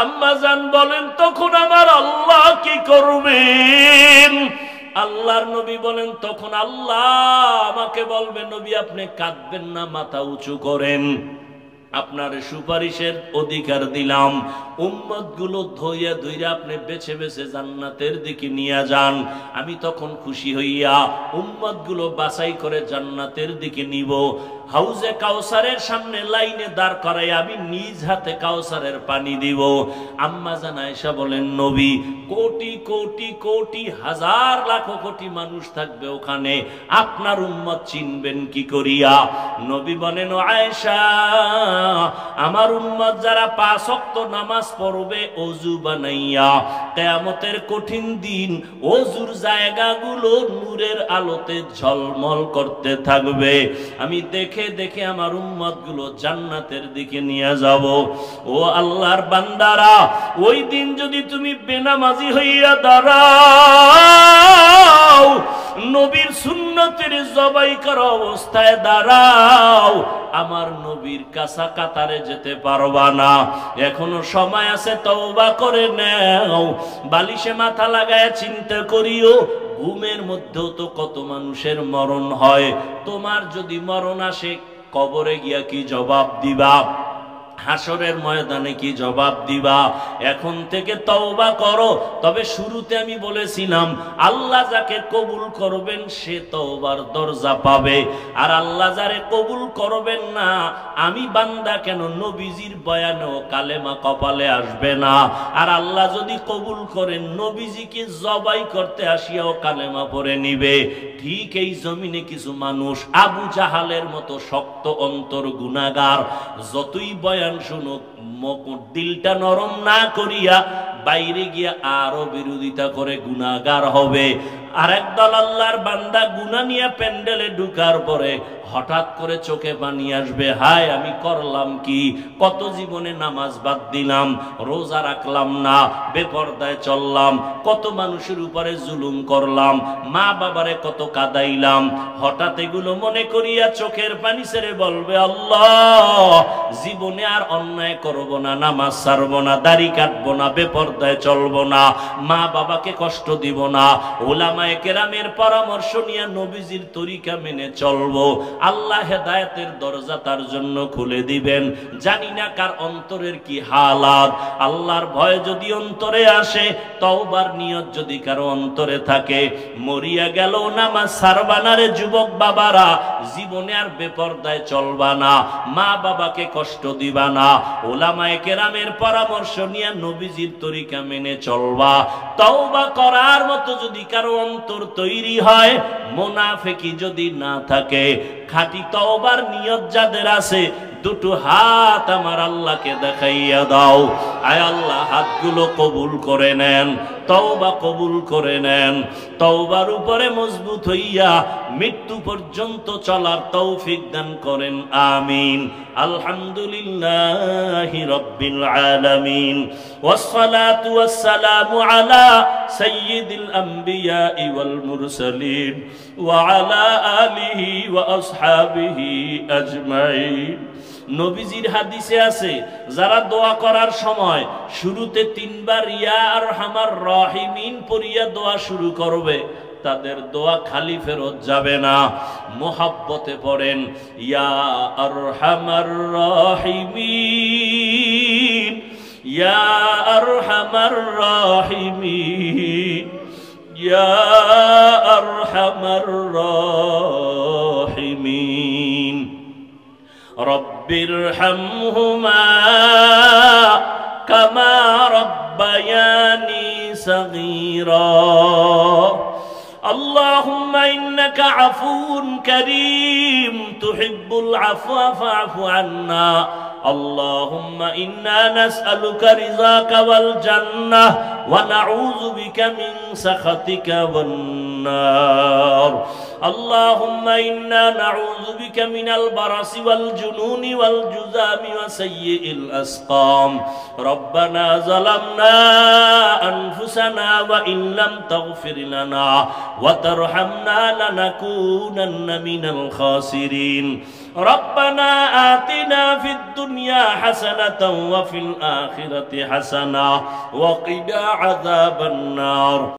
S1: আম্মা জান বলেন, তখন আমার আল্লাহ কি করবেন? আল্লাহর নবী বলেন, তখন আল্লাহ আমাকে বলবে, নবী আপনি কাঁদবেন না, মাথা উঁচু করেন, আপনার সুপারিশের অধিকার দিলাম। উম্মত গুলো ধইয়া ধইরা আপনি বেছে বেছে জান্নাতের দিকে নিয়ে যান। আমি তখন খুশি হইয়া উম্মত গুলো বাছাই করে জান্নাতের দিকে নিব। হাউজে কাউসারের সামনে লাইনে দাঁড় করাই আমি নিজ হাতে কাউসারের পানি দিব। আম্মা জান আয়েশা বলেন, নবী কোটি কোটি কোটি হাজার লাখ কোটি মানুষ থাকবে ওখানে, আপনার উম্মত চিনবেন কি করিয়া? নবী বলেন, ও আয়েশা, আমার উম্মত যারা 5 ওয়াক্ত নামাজ পড়বে ওযু বানাইয়া, কিয়ামতের কঠিন দিন ওযুর জায়গাগুলো নূরের আলোতে ঝলমল করতে থাকবে। আমি দেখে দেখে আমার উম্মত গুলো জান্নাতের দিকে নিয়ে যাব। ও আল্লাহর বান্দারা, ওই দিন যদি তুমি বেনামাজি হইয়া দাঁড়াও, নবীর সুন্নতের জবাই করা অবস্থায় দাঁড়াও, আমার নবীর কাছা কাতারে যেতে পারবা না। এখনো সময় আছে, তওবা করে নাও। বালিশে মাথা লাগায় চিন্তা করিও, ঘুমের মধ্যেও তো কত মানুষের মরণ হয়। তোমার যদি মরণ আসে, কবরে গিয়া কি জবাব দিবা? হাসরের ময়দানে কি জবাব দিবা? এখন থেকে তওবা করো। তবে শুরুতে আমি বলেছিলাম, আল্লাহ যাকে কবুল করবেন সে তওবার দরজা পাবে, আর আল্লাহ যারে কবুল করবেন না, আমি বান্দা কেন নবীজির বয়ানেও কালেমা কপালে আসবে না। আর আল্লাহ যদি কবুল করেন, নবীজিকে জবাই করতে আসিয়াও কালেমা পড়ে নিবে। ঠিক এই জমিনে কিছু মানুষ আবু জাহালের মতো শক্ত অন্তর গুনাহগার, যতই বয়ান শুনুক দিলটা নরম না করিয়া বাইরে গিয়া আরো বিরোধিতা করে গুনাহগার হবে। আর একদল আল্লাহর বান্দা গুনাহ নিয়ে প্যান্ডেলে ঢুকার পরে হঠাৎ করে চোখে পানি আসবে, হায় আমি করলাম কি? কত জীবনে নামাজ বাদ দিলাম, রোজা রাখলাম না, বেপরদায় চললাম, কত মানুষের উপরে জুলুম করলাম, মা বাবারে কত কাদাইলাম। হঠাৎ এগুলো মনে করিয়া চোখের পানি ছেড়ে বলবে, আল্লাহ জীবনে আর অন্যায় করব না, নামাজ ছাড়ব না, দাড়ি কাটবো না, বেপরদায় চলবো না, মা বাবাকে কষ্ট দিব না, ওলামায়ে কেরামের পরামর্শ নিয়ে নবীজির তরিকা মেনে চলবো। আল্লাহ হেদায়েতের দরজা তার জন্য খুলে দিবেন। জানি না কার অন্তরের কি হালাত। আল্লাহর ভয় যদি অন্তরে আসে, তওবার নিয়ত যদি কারো অন্তরে থাকে, মরিয়া গেল নামাজ ছাড়বা না রে যুবক বাবারা, জীবনে আর বেপরদায় চলবা না, মা বাবাকে কষ্ট দিবা না, ওলামায়ে কেরামের পরামর্শ নিয়ে নবীজির তরিকা মেনে চলবা। তওবা করার মতো যদি কারো অন্তর তৈরি হয়, মুনাফিকি যদি না থাকে, খাঁটি তওবার নিয়ত যাদের আছে, দুটো হাত আমার আল্লাহকে দেখাইয়া দাও। আয় আল্লাহ, হাতগুলো কবুল করে নেন, তওবা কবুল করে নেন। তওবার উপরে মজবুত হইয়া মৃত্যু পর্যন্ত চলার তৌফিক দান করেন, আমিন। আলহামদুলিল্লাহি রাব্বিল আলামিন, ওয়াসসালাতু ওয়াসসালামু আলা সাইয়্যিদিল আমবিয়া ওয়াল মুরসালিন ওয়া আলা আলিহি ওয়া আসহাবিহি আজমাইন। নবীজির হাদিসে আছে, যারা দোয়া করার সময় শুরুতে 3 বার ইয়া আরহামার রাহিমিন পড়িয়া দোয়া শুরু করবে, তাদের দোয়া খালি ফেরত যাবে না। মোহাব্বতে পড়েন, ইয়া আরহামার রাহিমিন, ইয়া আরহামার রাহিমিন, ইয়া আরহামার রাহিমিন। রব্বিরহামহুমা কামা ربياني صغيرا اللهم إنك عفو كريم تحب العفو فاعف عنا اللهم إنا نسألك رضاك والجنة ونعوذ بك من سخطك والنار اللهم إنا نعوذ بك من البرص والجنون والجذام وسيء الأسقام ربنا ظلمنا أنفسنا وإن لم تغفر لنا وترحمنا لنكونن من الخاسرين ربنا آتنا في الدنيا حسنة وفي الآخرة حسنة وقنا عذاب النار